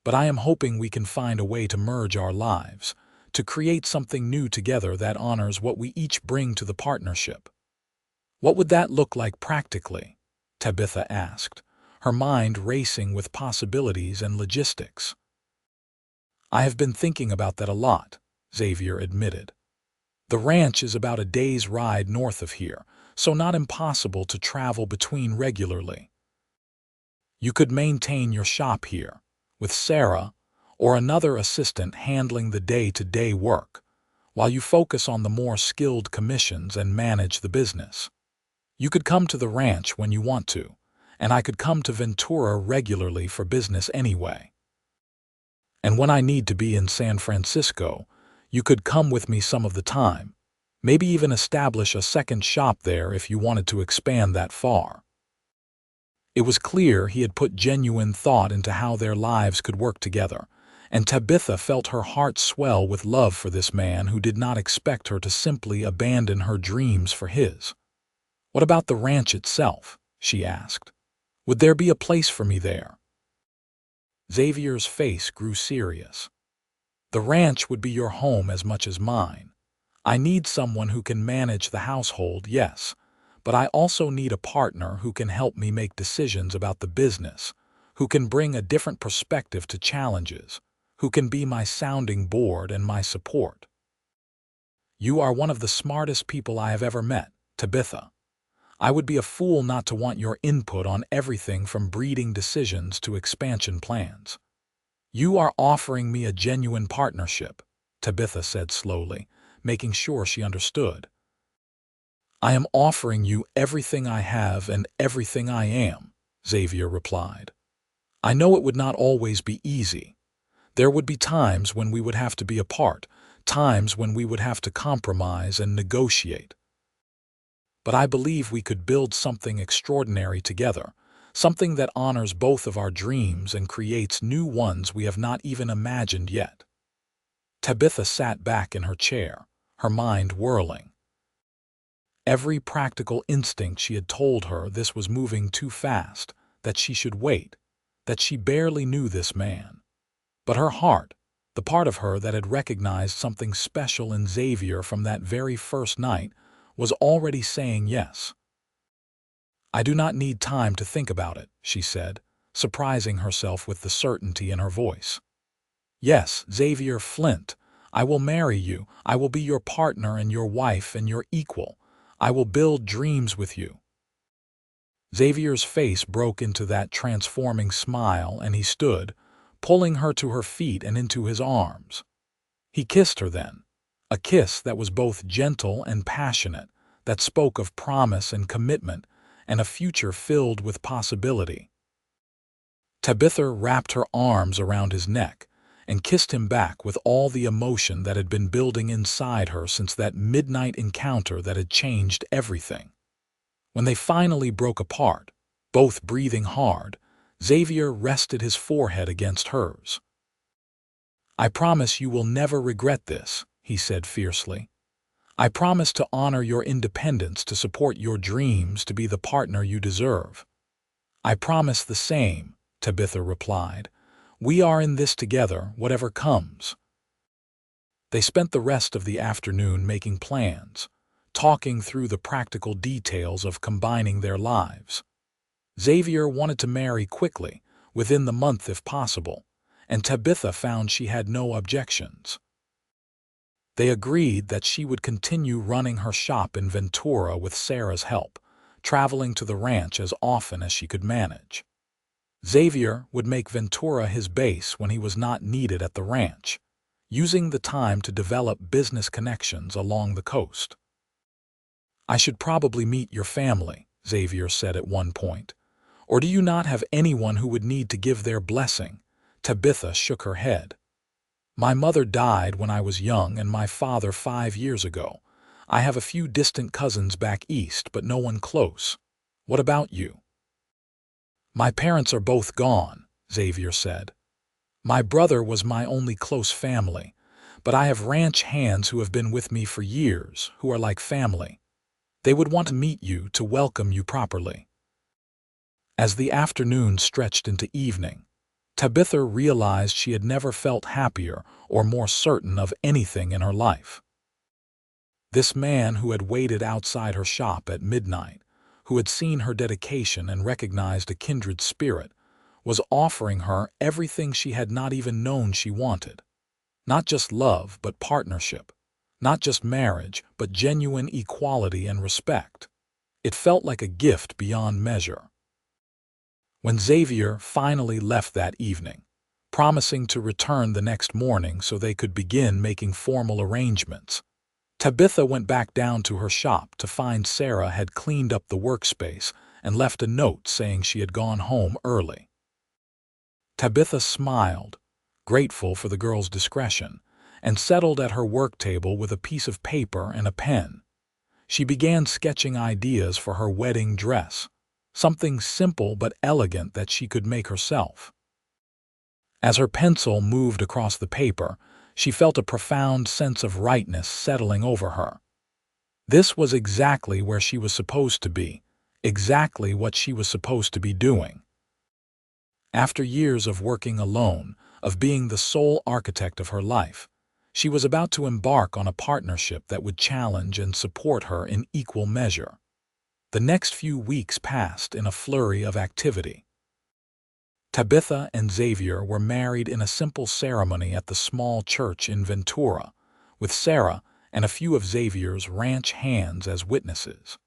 But I am hoping we can find a way to merge our lives, to create something new together that honors what we each bring to the partnership." "What would that look like practically?" Tabitha asked, her mind racing with possibilities and logistics. "I have been thinking about that a lot," Xavier admitted. "The ranch is about a day's ride north of here, so not impossible to travel between regularly. You could maintain your shop here, with Sarah or another assistant handling the day-to-day work, while you focus on the more skilled commissions and manage the business. You could come to the ranch when you want to, and I could come to Ventura regularly for business anyway. And when I need to be in San Francisco, you could come with me some of the time, maybe even establish a second shop there if you wanted to expand that far." It was clear he had put genuine thought into how their lives could work together, and Tabitha felt her heart swell with love for this man who did not expect her to simply abandon her dreams for his. "What about the ranch itself?" she asked. "Would there be a place for me there?" Xavier's face grew serious. "The ranch would be your home as much as mine. I need someone who can manage the household, yes, but I also need a partner who can help me make decisions about the business, who can bring a different perspective to challenges, who can be my sounding board and my support." "You are one of the smartest people I have ever met, Tabitha. I would be a fool not to want your input on everything from breeding decisions to expansion plans." "You are offering me a genuine partnership," Tabitha said slowly, making sure she understood. "I am offering you everything I have and everything I am," Xavier replied. "I know it would not always be easy. There would be times when we would have to be apart, times when we would have to compromise and negotiate. But I believe we could build something extraordinary together, something that honors both of our dreams and creates new ones we have not even imagined yet." Tabitha sat back in her chair, her mind whirling. Every practical instinct she had told her this was moving too fast, that she should wait, that she barely knew this man. But her heart, the part of her that had recognized something special in Xavier from that very first night, was already saying yes. "I do not need time to think about it," she said, surprising herself with the certainty in her voice. "Yes, Xavier Flint, I will marry you. I will be your partner and your wife and your equal. I will build dreams with you." Xavier's face broke into that transforming smile, and he stood, pulling her to her feet and into his arms. He kissed her then, a kiss that was both gentle and passionate, that spoke of promise and commitment and a future filled with possibility. Tabitha wrapped her arms around his neck and kissed him back with all the emotion that had been building inside her since that midnight encounter that had changed everything. When they finally broke apart, both breathing hard, Xavier rested his forehead against hers. "I promise you will never regret this," he said fiercely. "I promise to honor your independence, to support your dreams, to be the partner you deserve." "I promise the same," Tabitha replied. "We are in this together, whatever comes." They spent the rest of the afternoon making plans, talking through the practical details of combining their lives. Xavier wanted to marry quickly, within the month if possible, and Tabitha found she had no objections. They agreed that she would continue running her shop in Ventura with Sarah's help, traveling to the ranch as often as she could manage. Xavier would make Ventura his base when he was not needed at the ranch, using the time to develop business connections along the coast. "I should probably meet your family," Xavier said at one point. "Or do you not have anyone who would need to give their blessing?" Tabitha shook her head. "My mother died when I was young and my father 5 years ago. I have a few distant cousins back east, but no one close. What about you?" "My parents are both gone," Xavier said. "My brother was my only close family, but I have ranch hands who have been with me for years, who are like family. They would want to meet you, to welcome you properly." As the afternoon stretched into evening, Tabitha realized she had never felt happier or more certain of anything in her life. This man who had waited outside her shop at midnight, who had seen her dedication and recognized a kindred spirit, was offering her everything she had not even known she wanted. Not just love, but partnership. Not just marriage, but genuine equality and respect. It felt like a gift beyond measure. When Xavier finally left that evening, promising to return the next morning so they could begin making formal arrangements, Tabitha went back down to her shop to find Sarah had cleaned up the workspace and left a note saying she had gone home early. Tabitha smiled, grateful for the girl's discretion, and settled at her work table with a piece of paper and a pen. She began sketching ideas for her wedding dress, something simple but elegant that she could make herself. As her pencil moved across the paper, she felt a profound sense of rightness settling over her. This was exactly where she was supposed to be, exactly what she was supposed to be doing. After years of working alone, of being the sole architect of her life, she was about to embark on a partnership that would challenge and support her in equal measure. The next few weeks passed in a flurry of activity. Tabitha and Xavier were married in a simple ceremony at the small church in Ventura, with Sarah and a few of Xavier's ranch hands as witnesses.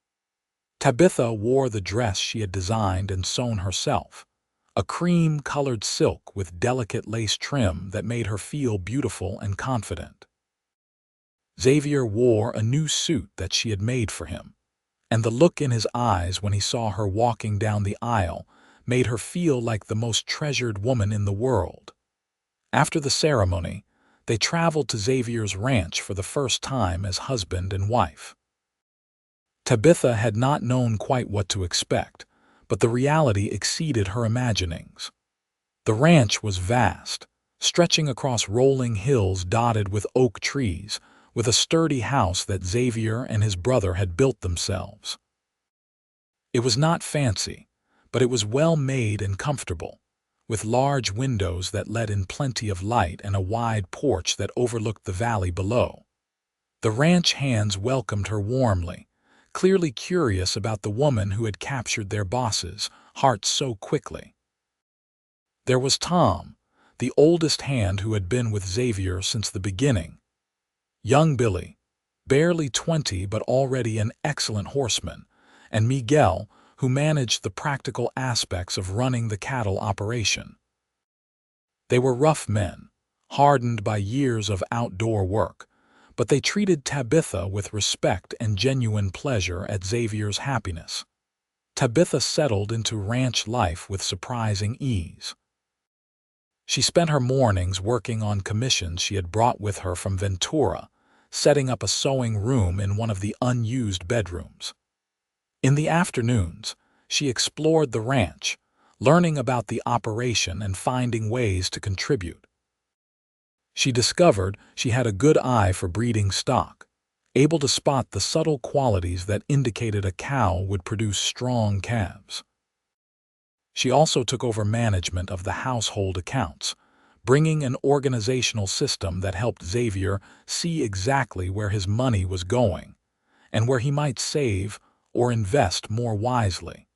Tabitha wore the dress she had designed and sewn herself, a cream-colored silk with delicate lace trim that made her feel beautiful and confident. Xavier wore a new suit that she had made for him, and the look in his eyes when he saw her walking down the aisle made her feel like the most treasured woman in the world. After the ceremony, they traveled to Xavier's ranch for the first time as husband and wife. Tabitha had not known quite what to expect, but the reality exceeded her imaginings. The ranch was vast, stretching across rolling hills dotted with oak trees, with a sturdy house that Xavier and his brother had built themselves. It was not fancy, but it was well made and comfortable, with large windows that let in plenty of light and a wide porch that overlooked the valley below. The ranch hands welcomed her warmly, clearly curious about the woman who had captured their boss's heart so quickly. There was Tom, the oldest hand who had been with Xavier since the beginning. Young Billy, barely 20 but already an excellent horseman, and Miguel, who managed the practical aspects of running the cattle operation. They were rough men, hardened by years of outdoor work, but they treated Tabitha with respect and genuine pleasure at Xavier's happiness. Tabitha settled into ranch life with surprising ease. She spent her mornings working on commissions she had brought with her from Ventura, setting up a sewing room in one of the unused bedrooms. In the afternoons, she explored the ranch, learning about the operation and finding ways to contribute. She discovered she had a good eye for breeding stock, able to spot the subtle qualities that indicated a cow would produce strong calves. She also took over management of the household accounts, bringing an organizational system that helped Xavier see exactly where his money was going and where he might save or invest more wisely.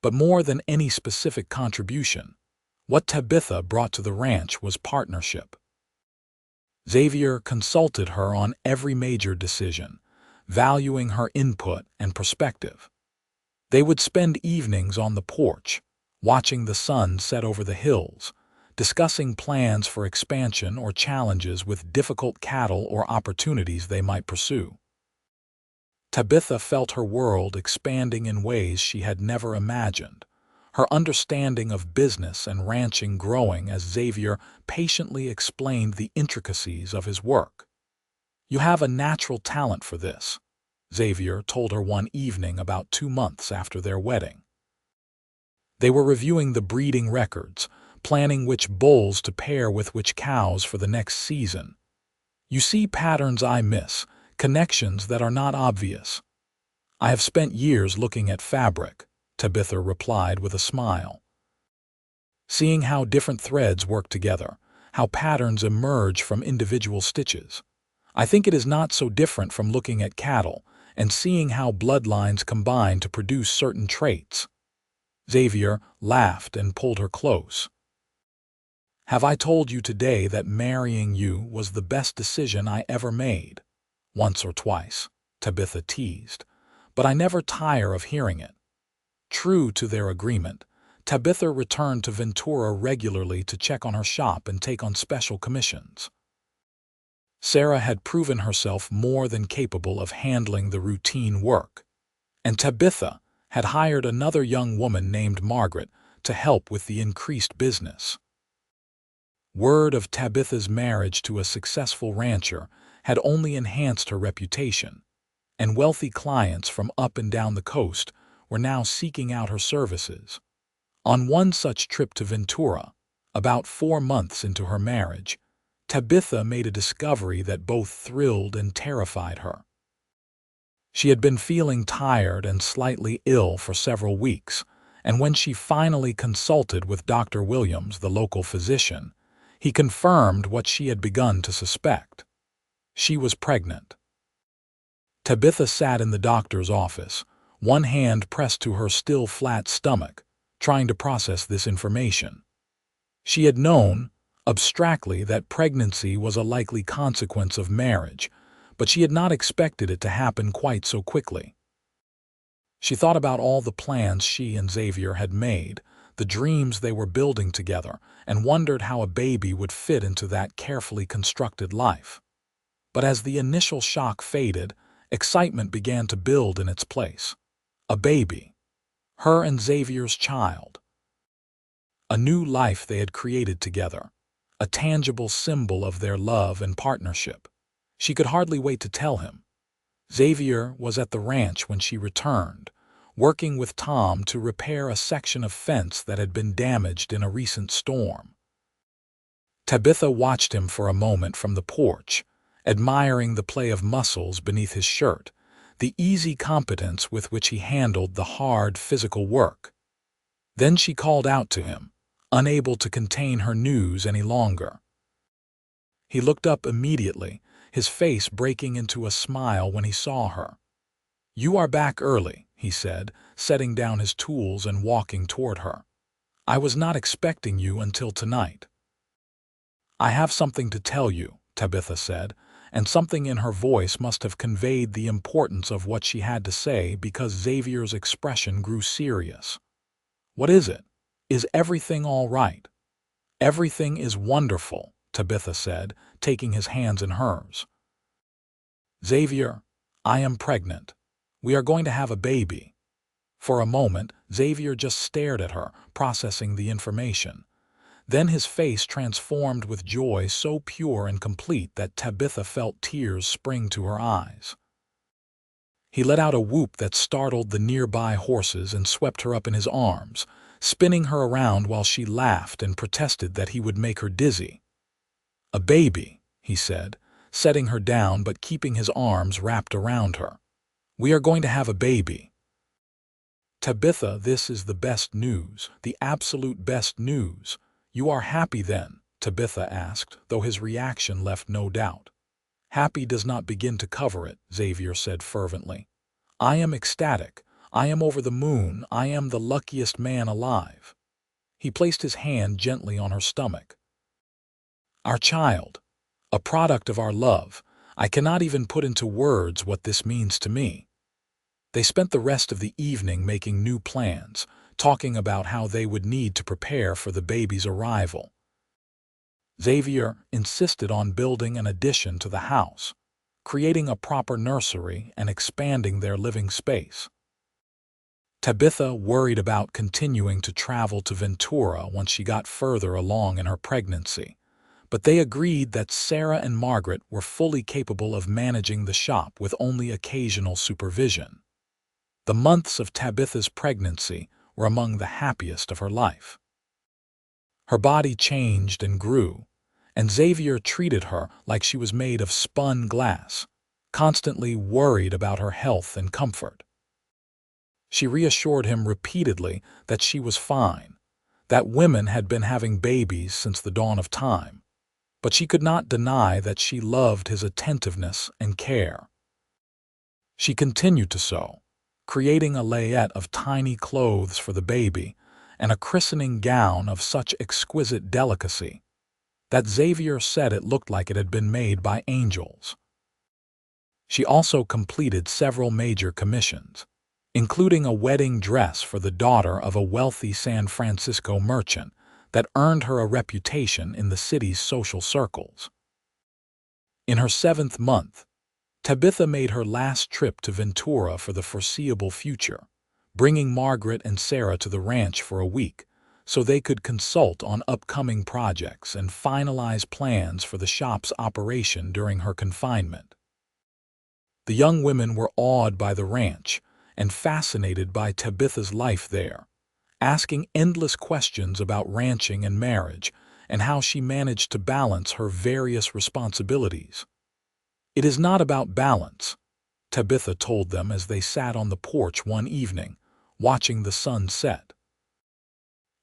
But more than any specific contribution, what Tabitha brought to the ranch was partnership. Xavier consulted her on every major decision, valuing her input and perspective. They would spend evenings on the porch, watching the sun set over the hills, discussing plans for expansion or challenges with difficult cattle or opportunities they might pursue. Tabitha felt her world expanding in ways she had never imagined, her understanding of business and ranching growing as Xavier patiently explained the intricacies of his work. "You have a natural talent for this," Xavier told her one evening about 2 months after their wedding. They were reviewing the breeding records, planning which bulls to pair with which cows for the next season. "You see patterns I miss, connections that are not obvious." "I have spent years looking at fabric," Tabitha replied with a smile. "Seeing how different threads work together, how patterns emerge from individual stitches. I think it is not so different from looking at cattle and seeing how bloodlines combine to produce certain traits." Xavier laughed and pulled her close. "Have I told you today that marrying you was the best decision I ever made?" "Once or twice," Tabitha teased, "but I never tire of hearing it." True to their agreement, Tabitha returned to Ventura regularly to check on her shop and take on special commissions. Sarah had proven herself more than capable of handling the routine work, and Tabitha had hired another young woman named Margaret to help with the increased business. Word of Tabitha's marriage to a successful rancher had only enhanced her reputation, and wealthy clients from up and down the coast were now seeking out her services. On one such trip to Ventura, about 4 months into her marriage, Tabitha made a discovery that both thrilled and terrified her. She had been feeling tired and slightly ill for several weeks, and when she finally consulted with Dr. Williams, the local physician, he confirmed what she had begun to suspect. She was pregnant. Tabitha sat in the doctor's office, one hand pressed to her still flat stomach, trying to process this information. She had known, abstractly, that pregnancy was a likely consequence of marriage, but she had not expected it to happen quite so quickly. She thought about all the plans she and Xavier had made, the dreams they were building together, and wondered how a baby would fit into that carefully constructed life. But as the initial shock faded, excitement began to build in its place. A baby. Her and Xavier's child. A new life they had created together. A tangible symbol of their love and partnership. She could hardly wait to tell him. Xavier was at the ranch when she returned, working with Tom to repair a section of fence that had been damaged in a recent storm. Tabitha watched him for a moment from the porch, admiring the play of muscles beneath his shirt, the easy competence with which he handled the hard physical work. Then she called out to him, unable to contain her news any longer. He looked up immediately, his face breaking into a smile when he saw her. "You are back early," he said, setting down his tools and walking toward her. "I was not expecting you until tonight." "I have something to tell you," Tabitha said, and something in her voice must have conveyed the importance of what she had to say because Xavier's expression grew serious. "What is it? Is everything all right?" "Everything is wonderful," Tabitha said, taking his hands in hers. "Xavier, I am pregnant. We are going to have a baby." For a moment, Xavier just stared at her, processing the information. Then his face transformed with joy so pure and complete that Tabitha felt tears spring to her eyes. He let out a whoop that startled the nearby horses and swept her up in his arms, spinning her around while she laughed and protested that he would make her dizzy. "A baby," he said, setting her down but keeping his arms wrapped around her. "We are going to have a baby." "Tabitha, this is the best news, the absolute best news. You are happy then?" Tabitha asked, though his reaction left no doubt. "Happy does not begin to cover it," Xavier said fervently. "I am ecstatic. I am over the moon. I am the luckiest man alive." He placed his hand gently on her stomach. "Our child, a product of our love. I cannot even put into words what this means to me." They spent the rest of the evening making new plans, talking about how they would need to prepare for the baby's arrival. Xavier insisted on building an addition to the house, creating a proper nursery and expanding their living space. Tabitha worried about continuing to travel to Ventura once she got further along in her pregnancy, but they agreed that Sarah and Margaret were fully capable of managing the shop with only occasional supervision. The months of Tabitha's pregnancy were among the happiest of her life. Her body changed and grew, and Xavier treated her like she was made of spun glass, constantly worried about her health and comfort. She reassured him repeatedly that she was fine, that women had been having babies since the dawn of time, but she could not deny that she loved his attentiveness and care. She continued to sew, creating a layette of tiny clothes for the baby and a christening gown of such exquisite delicacy that Xavier said it looked like it had been made by angels. She also completed several major commissions, including a wedding dress for the daughter of a wealthy San Francisco merchant that earned her a reputation in the city's social circles. In her 7th month, Tabitha made her last trip to Ventura for the foreseeable future, bringing Margaret and Sarah to the ranch for a week so they could consult on upcoming projects and finalize plans for the shop's operation during her confinement. The young women were awed by the ranch and fascinated by Tabitha's life there, asking endless questions about ranching and marriage and how she managed to balance her various responsibilities. "It is not about balance," Tabitha told them as they sat on the porch one evening, watching the sun set.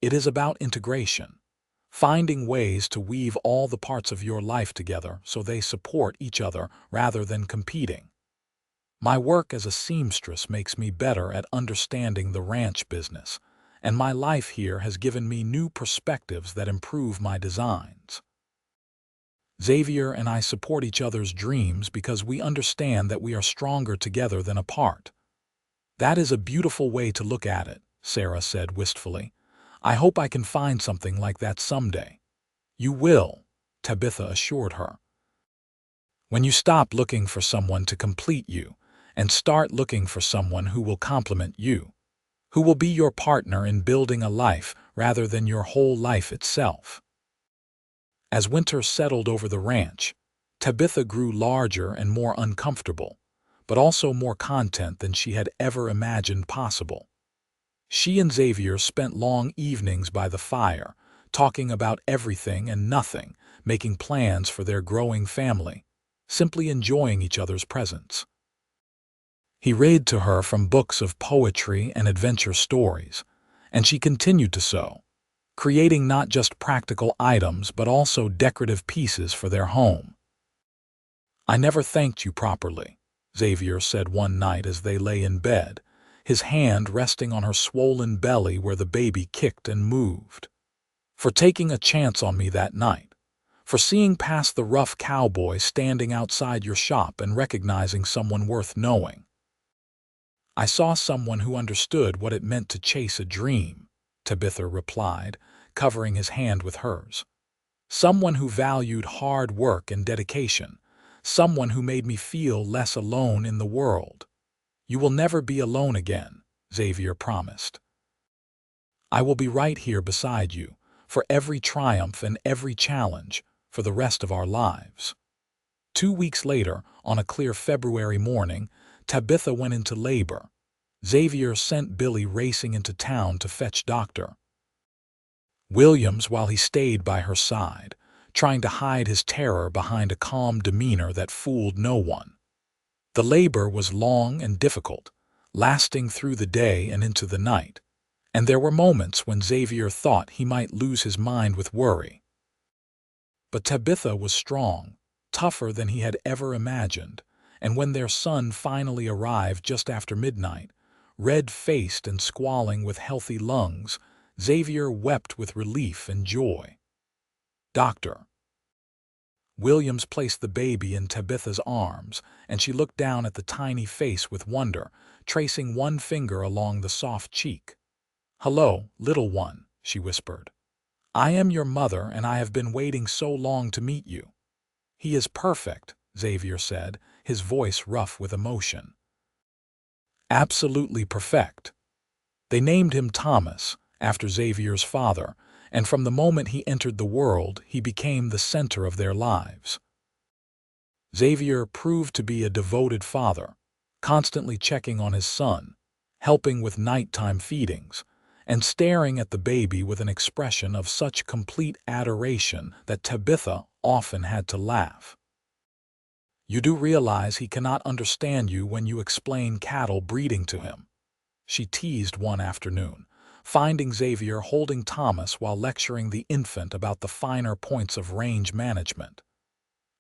"It is about integration, finding ways to weave all the parts of your life together so they support each other rather than competing. My work as a seamstress makes me better at understanding the ranch business, and my life here has given me new perspectives that improve my designs. Xavier and I support each other's dreams because we understand that we are stronger together than apart." "That is a beautiful way to look at it," Sarah said wistfully. "I hope I can find something like that someday." "You will," Tabitha assured her. "When you stop looking for someone to complete you and start looking for someone who will complement you, who will be your partner in building a life rather than your whole life itself." As winter settled over the ranch, Tabitha grew larger and more uncomfortable, but also more content than she had ever imagined possible. She and Xavier spent long evenings by the fire, talking about everything and nothing, making plans for their growing family, simply enjoying each other's presence. He read to her from books of poetry and adventure stories, and she continued to sew, creating not just practical items but also decorative pieces for their home. "I never thanked you properly," Xavier said one night as they lay in bed, his hand resting on her swollen belly where the baby kicked and moved. "For taking a chance on me that night. For seeing past the rough cowboy standing outside your shop and recognizing someone worth knowing." "I saw someone who understood what it meant to chase a dream," Tabitha replied, covering his hand with hers. "Someone who valued hard work and dedication. Someone who made me feel less alone in the world." "You will never be alone again," Xavier promised. "I will be right here beside you, for every triumph and every challenge, for the rest of our lives." 2 weeks later, on a clear February morning, Tabitha went into labor. Xavier sent Billy racing into town to fetch Dr. Williams while he stayed by her side, trying to hide his terror behind a calm demeanor that fooled no one. The labor was long and difficult, lasting through the day and into the night, and there were moments when Xavier thought he might lose his mind with worry. But Tabitha was strong, tougher than he had ever imagined, and when their son finally arrived just after midnight, red-faced and squalling with healthy lungs, Xavier wept with relief and joy. Dr. Williams placed the baby in Tabitha's arms, and she looked down at the tiny face with wonder, tracing one finger along the soft cheek. "Hello, little one," she whispered. "I am your mother, and I have been waiting so long to meet you." "He is perfect," Xavier said, his voice rough with emotion. "Absolutely perfect." They named him Thomas, after Xavier's father, and from the moment he entered the world, he became the center of their lives. Xavier proved to be a devoted father, constantly checking on his son, helping with nighttime feedings, and staring at the baby with an expression of such complete adoration that Tabitha often had to laugh. "You do realize he cannot understand you when you explain cattle breeding to him," she teased one afternoon, finding Xavier holding Thomas while lecturing the infant about the finer points of range management.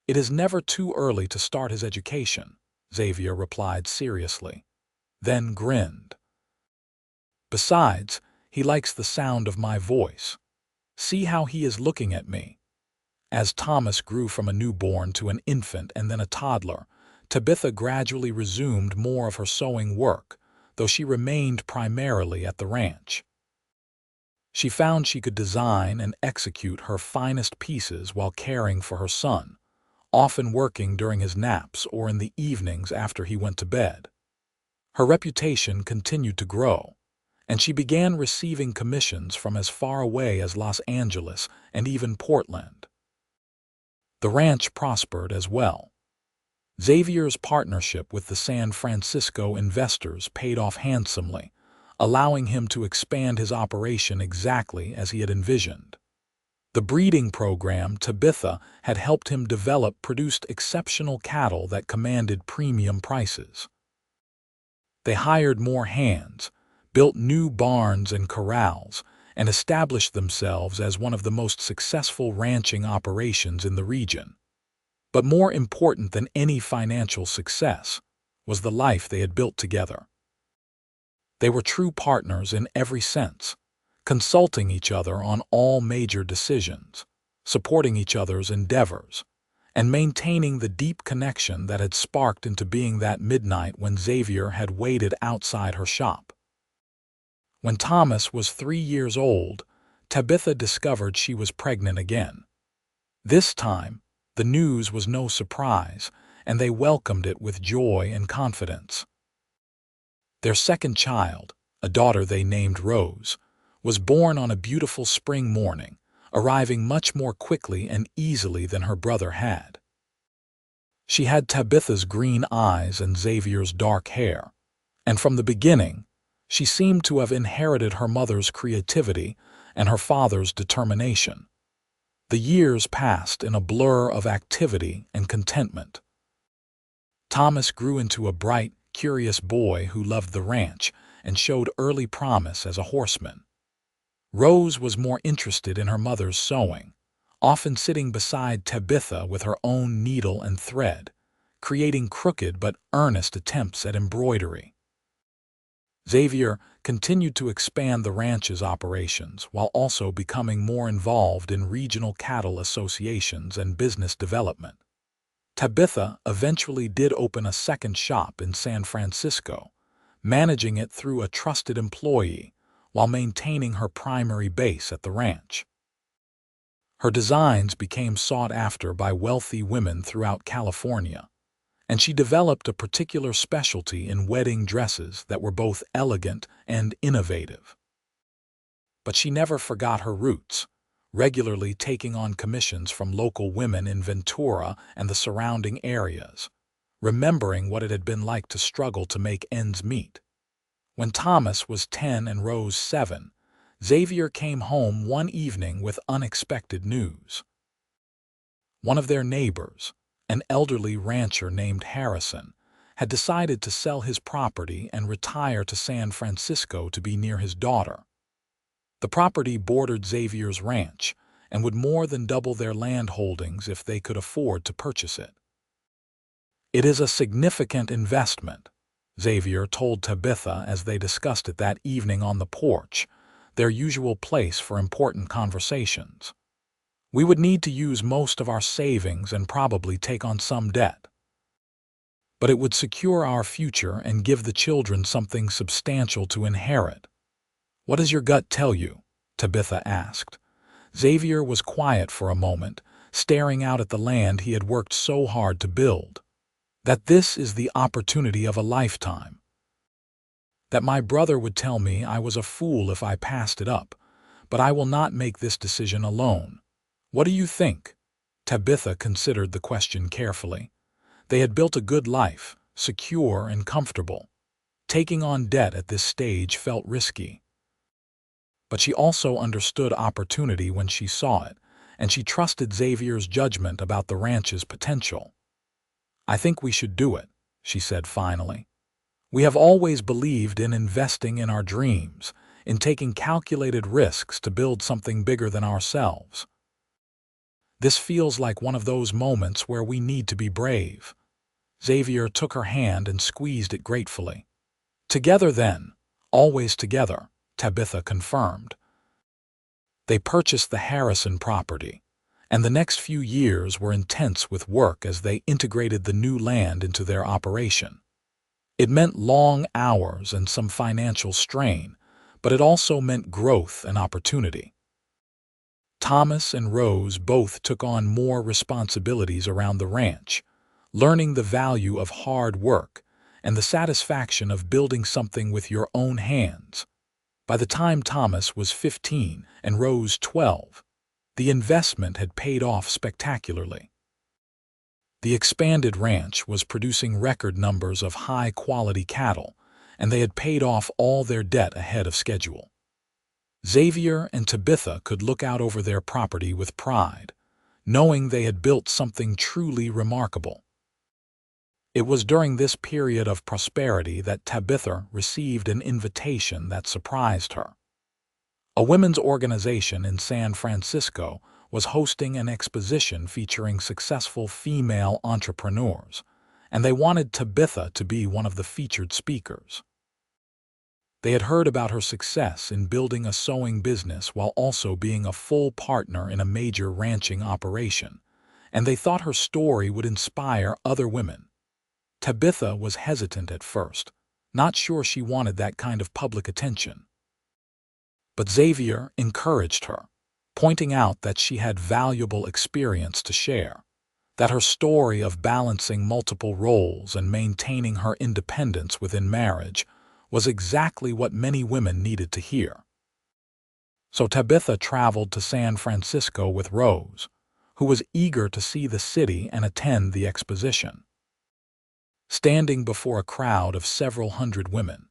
"It is never too early to start his education," Xavier replied seriously, then grinned. "Besides, he likes the sound of my voice. See how he is looking at me." As Thomas grew from a newborn to an infant and then a toddler, Tabitha gradually resumed more of her sewing work, though she remained primarily at the ranch. She found she could design and execute her finest pieces while caring for her son, often working during his naps or in the evenings after he went to bed. Her reputation continued to grow, and she began receiving commissions from as far away as Los Angeles and even Portland. The ranch prospered as well. Xavier's partnership with the San Francisco investors paid off handsomely, allowing him to expand his operation exactly as he had envisioned. The breeding program Tabitha had helped him develop produced exceptional cattle that commanded premium prices. They hired more hands, built new barns and corrals, and established themselves as one of the most successful ranching operations in the region. But more important than any financial success was the life they had built together. They were true partners in every sense, consulting each other on all major decisions, supporting each other's endeavors, and maintaining the deep connection that had sparked into being that midnight when Xavier had waited outside her shop. When Thomas was 3 years old, Tabitha discovered she was pregnant again. This time, the news was no surprise, and they welcomed it with joy and confidence. Their second child, a daughter they named Rose, was born on a beautiful spring morning, arriving much more quickly and easily than her brother had. She had Tabitha's green eyes and Xavier's dark hair, and from the beginning, she seemed to have inherited her mother's creativity and her father's determination. The years passed in a blur of activity and contentment. Thomas grew into a bright, curious boy who loved the ranch and showed early promise as a horseman. Rose was more interested in her mother's sewing, often sitting beside Tabitha with her own needle and thread, creating crooked but earnest attempts at embroidery. Xavier continued to expand the ranch's operations while also becoming more involved in regional cattle associations and business development. Tabitha eventually did open a second shop in San Francisco, managing it through a trusted employee while maintaining her primary base at the ranch. Her designs became sought after by wealthy women throughout California, and she developed a particular specialty in wedding dresses that were both elegant and innovative. But she never forgot her roots, regularly taking on commissions from local women in Ventura and the surrounding areas, remembering what it had been like to struggle to make ends meet. When Thomas was 10 and Rose 7, Xavier came home one evening with unexpected news. One of their neighbors, an elderly rancher named Harrison, had decided to sell his property and retire to San Francisco to be near his daughter. The property bordered Xavier's ranch and would more than double their land holdings if they could afford to purchase it. "It is a significant investment," Xavier told Tabitha as they discussed it that evening on the porch, their usual place for important conversations. "We would need to use most of our savings and probably take on some debt. But it would secure our future and give the children something substantial to inherit." "What does your gut tell you?" Tabitha asked. Xavier was quiet for a moment, staring out at the land he had worked so hard to build. "That this is the opportunity of a lifetime. That my brother would tell me I was a fool if I passed it up, but I will not make this decision alone. What do you think?" Tabitha considered the question carefully. They had built a good life, secure and comfortable. Taking on debt at this stage felt risky. But she also understood opportunity when she saw it, and she trusted Xavier's judgment about the ranch's potential. "I think we should do it," she said finally. "We have always believed in investing in our dreams, in taking calculated risks to build something bigger than ourselves. This feels like one of those moments where we need to be brave." Xavier took her hand and squeezed it gratefully. "Together then, always together," Tabitha confirmed. They purchased the Harrison property, and the next few years were intense with work as they integrated the new land into their operation. It meant long hours and some financial strain, but it also meant growth and opportunity. Thomas and Rose both took on more responsibilities around the ranch, learning the value of hard work and the satisfaction of building something with your own hands. By the time Thomas was 15 and Rose 12, the investment had paid off spectacularly. The expanded ranch was producing record numbers of high-quality cattle, and they had paid off all their debt ahead of schedule. Xavier and Tabitha could look out over their property with pride, knowing they had built something truly remarkable. It was during this period of prosperity that Tabitha received an invitation that surprised her. A women's organization in San Francisco was hosting an exposition featuring successful female entrepreneurs, and they wanted Tabitha to be one of the featured speakers. They had heard about her success in building a sewing business while also being a full partner in a major ranching operation, and they thought her story would inspire other women. Tabitha was hesitant at first, not sure she wanted that kind of public attention. But Xavier encouraged her, pointing out that she had valuable experience to share, that her story of balancing multiple roles and maintaining her independence within marriage was exactly what many women needed to hear. So Tabitha traveled to San Francisco with Rose, who was eager to see the city and attend the exposition. Standing before a crowd of several hundred women,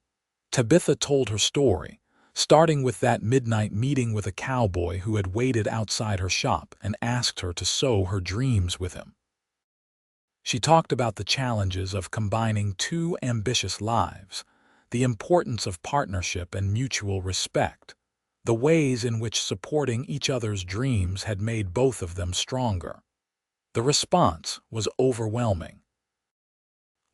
Tabitha told her story, starting with that midnight meeting with a cowboy who had waited outside her shop and asked her to sow her dreams with him. She talked about the challenges of combining two ambitious lives, the importance of partnership and mutual respect, the ways in which supporting each other's dreams had made both of them stronger. The response was overwhelming.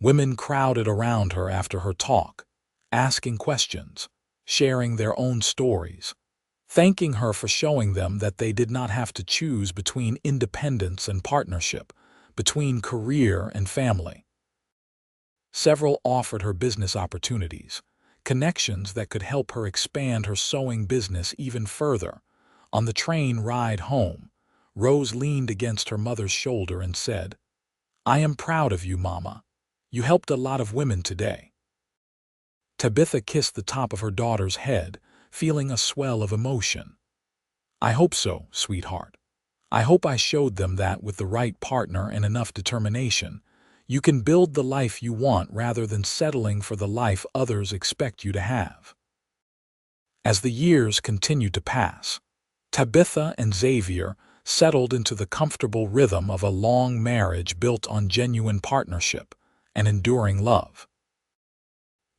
Women crowded around her after her talk, asking questions, sharing their own stories, thanking her for showing them that they did not have to choose between independence and partnership, between career and family. Several offered her business opportunities, connections that could help her expand her sewing business even further. On the train ride home, Rose leaned against her mother's shoulder and said, "I am proud of you, Mama. You helped a lot of women today." Tabitha kissed the top of her daughter's head, feeling a swell of emotion. "I hope so, sweetheart. I hope I showed them that with the right partner and enough determination, you can build the life you want rather than settling for the life others expect you to have." As the years continued to pass, Tabitha and Xavier settled into the comfortable rhythm of a long marriage built on genuine partnership and enduring love.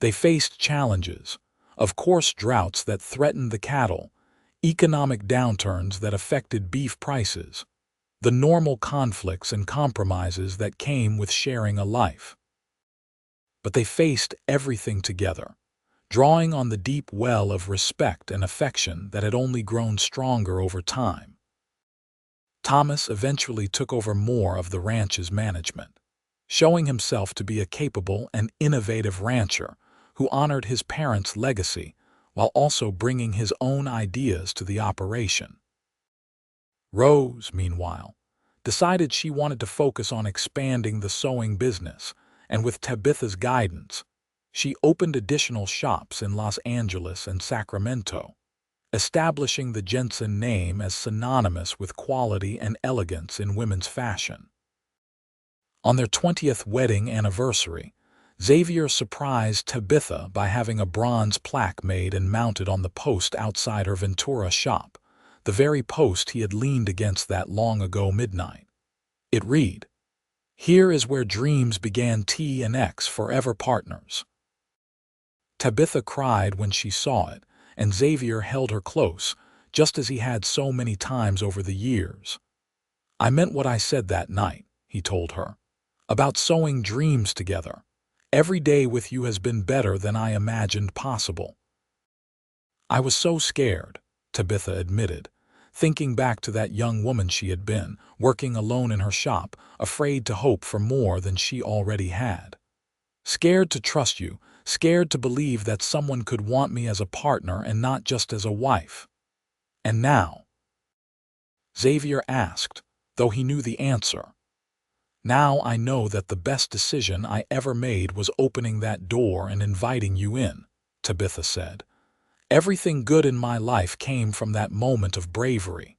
They faced challenges, of course, droughts that threatened the cattle, economic downturns that affected beef prices, the normal conflicts and compromises that came with sharing a life. But they faced everything together, drawing on the deep well of respect and affection that had only grown stronger over time. Thomas eventually took over more of the ranch's management, showing himself to be a capable and innovative rancher who honored his parents' legacy while also bringing his own ideas to the operation. Rose, meanwhile, decided she wanted to focus on expanding the sewing business, and with Tabitha's guidance, she opened additional shops in Los Angeles and Sacramento, establishing the Jensen name as synonymous with quality and elegance in women's fashion. On their 20th wedding anniversary, Xavier surprised Tabitha by having a bronze plaque made and mounted on the post outside her Ventura shop, the very post he had leaned against that long ago midnight. It read, "Here is where dreams began, T&X forever partners." Tabitha cried when she saw it, and Xavier held her close, just as he had so many times over the years. "I meant what I said that night," he told her, "about sewing dreams together. Every day with you has been better than I imagined possible." "I was so scared," Tabitha admitted, thinking back to that young woman she had been, working alone in her shop, afraid to hope for more than she already had. "Scared to trust you, scared to believe that someone could want me as a partner and not just as a wife." "And now?" Xavier asked, though he knew the answer. "Now I know that the best decision I ever made was opening that door and inviting you in," Tabitha said. "Everything good in my life came from that moment of bravery."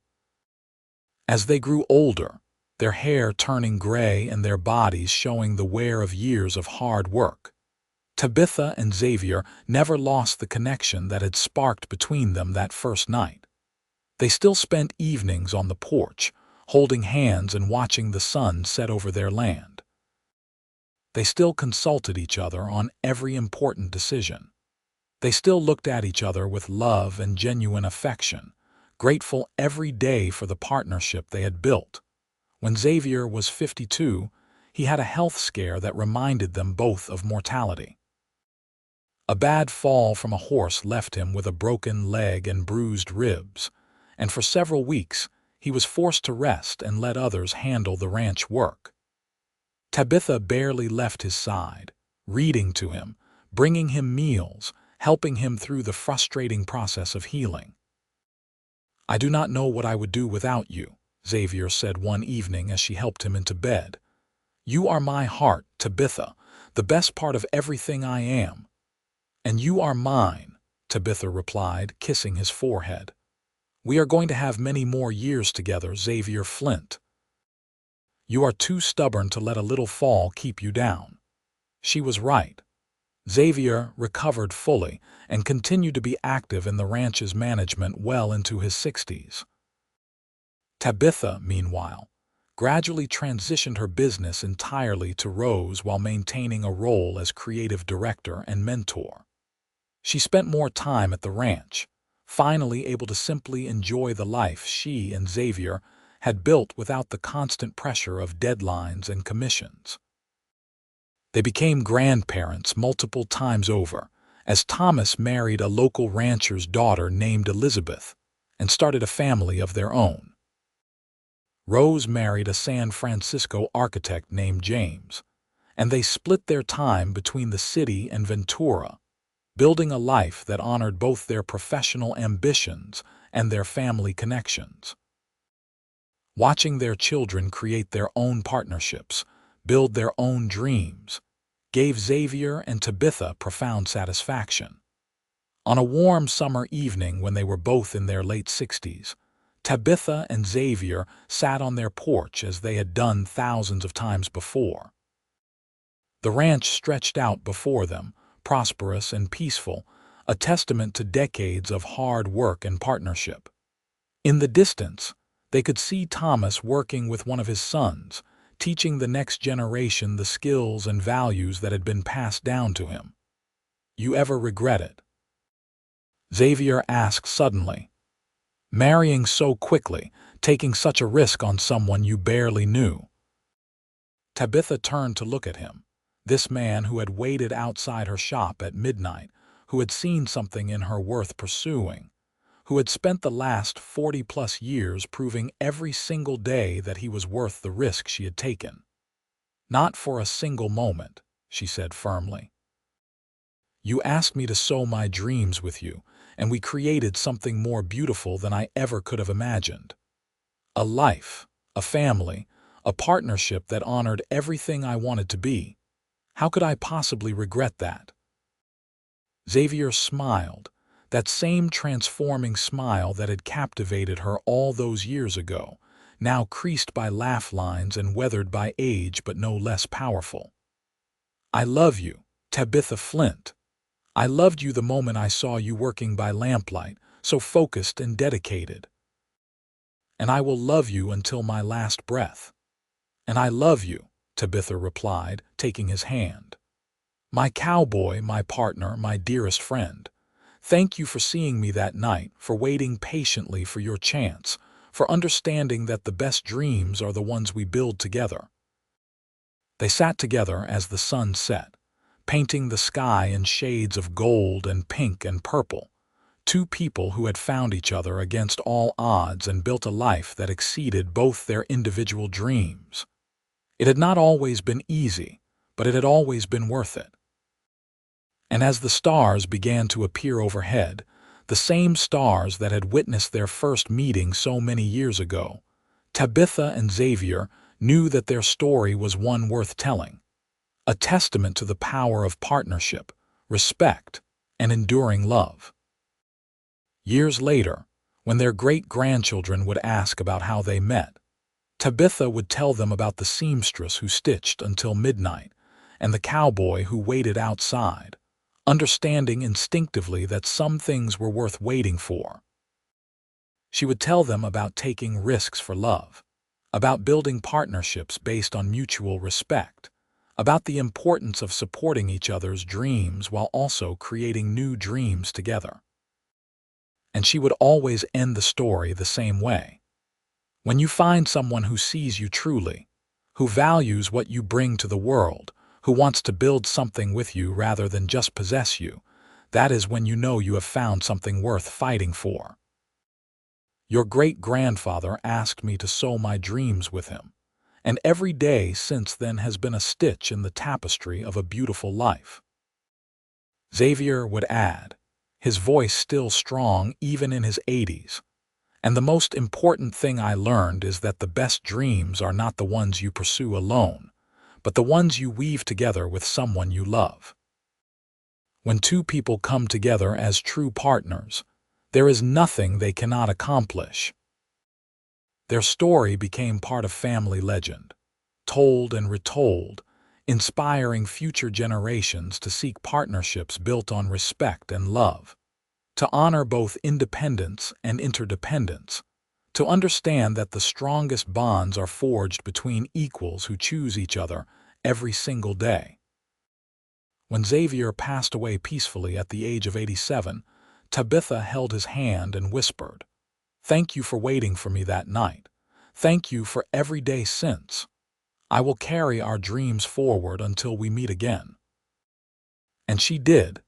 As they grew older, their hair turning gray and their bodies showing the wear of years of hard work, Tabitha and Xavier never lost the connection that had sparked between them that first night. They still spent evenings on the porch, holding hands and watching the sun set over their land. They still consulted each other on every important decision. They still looked at each other with love and genuine affection, grateful every day for the partnership they had built. When Xavier was 52, he had a health scare that reminded them both of mortality. A bad fall from a horse left him with a broken leg and bruised ribs, and for several weeks he was forced to rest and let others handle the ranch work. Tabitha barely left his side, reading to him, bringing him meals, helping him through the frustrating process of healing. "I do not know what I would do without you," Xavier said one evening as she helped him into bed. "You are my heart, Tabitha, the best part of everything I am." "And you are mine," Tabitha replied, kissing his forehead. "We are going to have many more years together, Xavier Flint." "You are too stubborn to let a little fall keep you down." She was right. Xavier recovered fully and continued to be active in the ranch's management well into his 60s. Tabitha, meanwhile, gradually transitioned her business entirely to Rose while maintaining a role as creative director and mentor. She spent more time at the ranch, finally able to simply enjoy the life she and Xavier had built without the constant pressure of deadlines and commissions. They became grandparents multiple times over, as Thomas married a local rancher's daughter named Elizabeth and started a family of their own. Rose married a San Francisco architect named James, and they split their time between the city and Ventura, building a life that honored both their professional ambitions and their family connections. Watching their children create their own partnerships, build their own dreams, gave Xavier and Tabitha profound satisfaction. On a warm summer evening when they were both in their late 60s, Tabitha and Xavier sat on their porch as they had done thousands of times before. The ranch stretched out before them, prosperous and peaceful, a testament to decades of hard work and partnership. In the distance, they could see Thomas working with one of his sons, teaching the next generation the skills and values that had been passed down to him. "You ever regret it?" Xavier asked suddenly. "Marrying so quickly, taking such a risk on someone you barely knew." Tabitha turned to look at him, this man who had waited outside her shop at midnight, who had seen something in her worth pursuing, who had spent the last 40-plus years proving every single day that he was worth the risk she had taken. "Not for a single moment," she said firmly. "You asked me to sow my dreams with you, and we created something more beautiful than I ever could have imagined. A life, a family, a partnership that honored everything I wanted to be. How could I possibly regret that?" Xavier smiled, that same transforming smile that had captivated her all those years ago, now creased by laugh lines and weathered by age but no less powerful. "I love you, Tabitha Flint. I loved you the moment I saw you working by lamplight, so focused and dedicated. And I will love you until my last breath." "And I love you," Tabitha replied, taking his hand. "My cowboy, my partner, my dearest friend. Thank you for seeing me that night, for waiting patiently for your chance, for understanding that the best dreams are the ones we build together." They sat together as the sun set, painting the sky in shades of gold and pink and purple, two people who had found each other against all odds and built a life that exceeded both their individual dreams. It had not always been easy, but it had always been worth it. And as the stars began to appear overhead, the same stars that had witnessed their first meeting so many years ago, Tabitha and Xavier knew that their story was one worth telling, a testament to the power of partnership, respect, and enduring love. Years later, when their great-grandchildren would ask about how they met, Tabitha would tell them about the seamstress who stitched until midnight and the cowboy who waited outside, understanding instinctively that some things were worth waiting for. She would tell them about taking risks for love, about building partnerships based on mutual respect, about the importance of supporting each other's dreams while also creating new dreams together. And she would always end the story the same way. When you find someone who sees you truly, who values what you bring to the world, who wants to build something with you rather than just possess you, that is when you know you have found something worth fighting for. Your great-grandfather asked me to sow my dreams with him, and every day since then has been a stitch in the tapestry of a beautiful life." Xavier would add, his voice still strong even in his 80s, "And the most important thing I learned is that the best dreams are not the ones you pursue alone, but the ones you weave together with someone you love. When two people come together as true partners, there is nothing they cannot accomplish." Their story became part of family legend, told and retold, inspiring future generations to seek partnerships built on respect and love, to honor both independence and interdependence, to understand that the strongest bonds are forged between equals who choose each other every single day. When Xavier passed away peacefully at the age of 87, Tabitha held his hand and whispered, "Thank you for waiting for me that night. Thank you for every day since. I will carry our dreams forward until we meet again." And she did,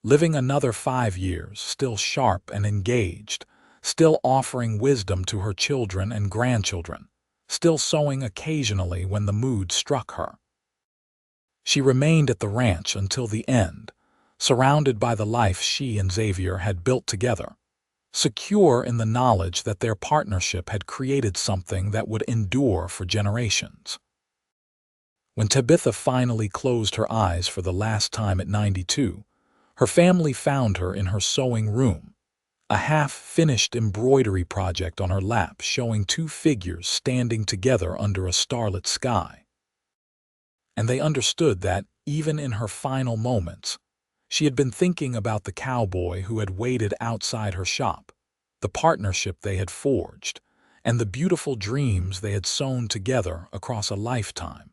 living another 5 years, still sharp and engaged, still offering wisdom to her children and grandchildren, still sewing occasionally when the mood struck her. She remained at the ranch until the end, surrounded by the life she and Xavier had built together, secure in the knowledge that their partnership had created something that would endure for generations. When Tabitha finally closed her eyes for the last time at 92, her family found her in her sewing room, a half-finished embroidery project on her lap showing two figures standing together under a starlit sky. And they understood that, even in her final moments, she had been thinking about the cowboy who had waited outside her shop, the partnership they had forged, and the beautiful dreams they had sewn together across a lifetime.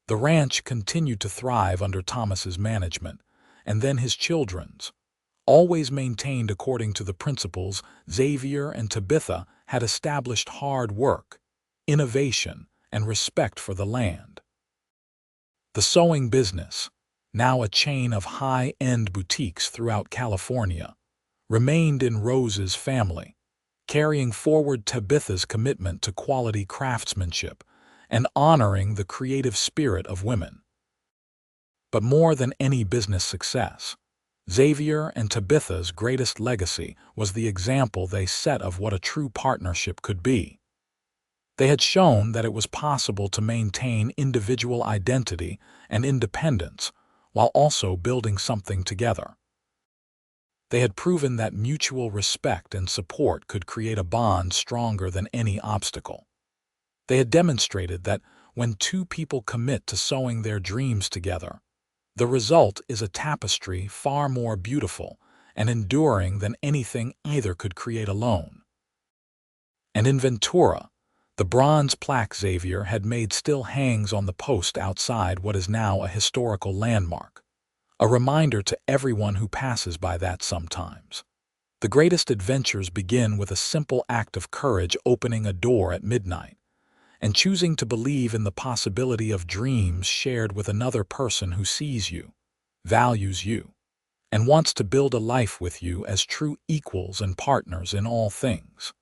The ranch continued to thrive under Thomas's management, and then his children's, always maintained according to the principles Xavier and Tabitha had established: hard work, innovation, and respect for the land. The sewing business, now a chain of high-end boutiques throughout California, remained in Rose's family, carrying forward Tabitha's commitment to quality craftsmanship and honoring the creative spirit of women. But more than any business success, Xavier and Tabitha's greatest legacy was the example they set of what a true partnership could be. They had shown that it was possible to maintain individual identity and independence while also building something together. They had proven that mutual respect and support could create a bond stronger than any obstacle. They had demonstrated that when two people commit to sewing their dreams together, the result is a tapestry far more beautiful and enduring than anything either could create alone. And in Ventura, the bronze plaque Xavier had made still hangs on the post outside what is now a historical landmark, a reminder to everyone who passes by that sometimes. The greatest adventures begin with a simple act of courage, opening a door at midnight and choosing to believe in the possibility of dreams shared with another person who sees you, values you, and wants to build a life with you as true equals and partners in all things.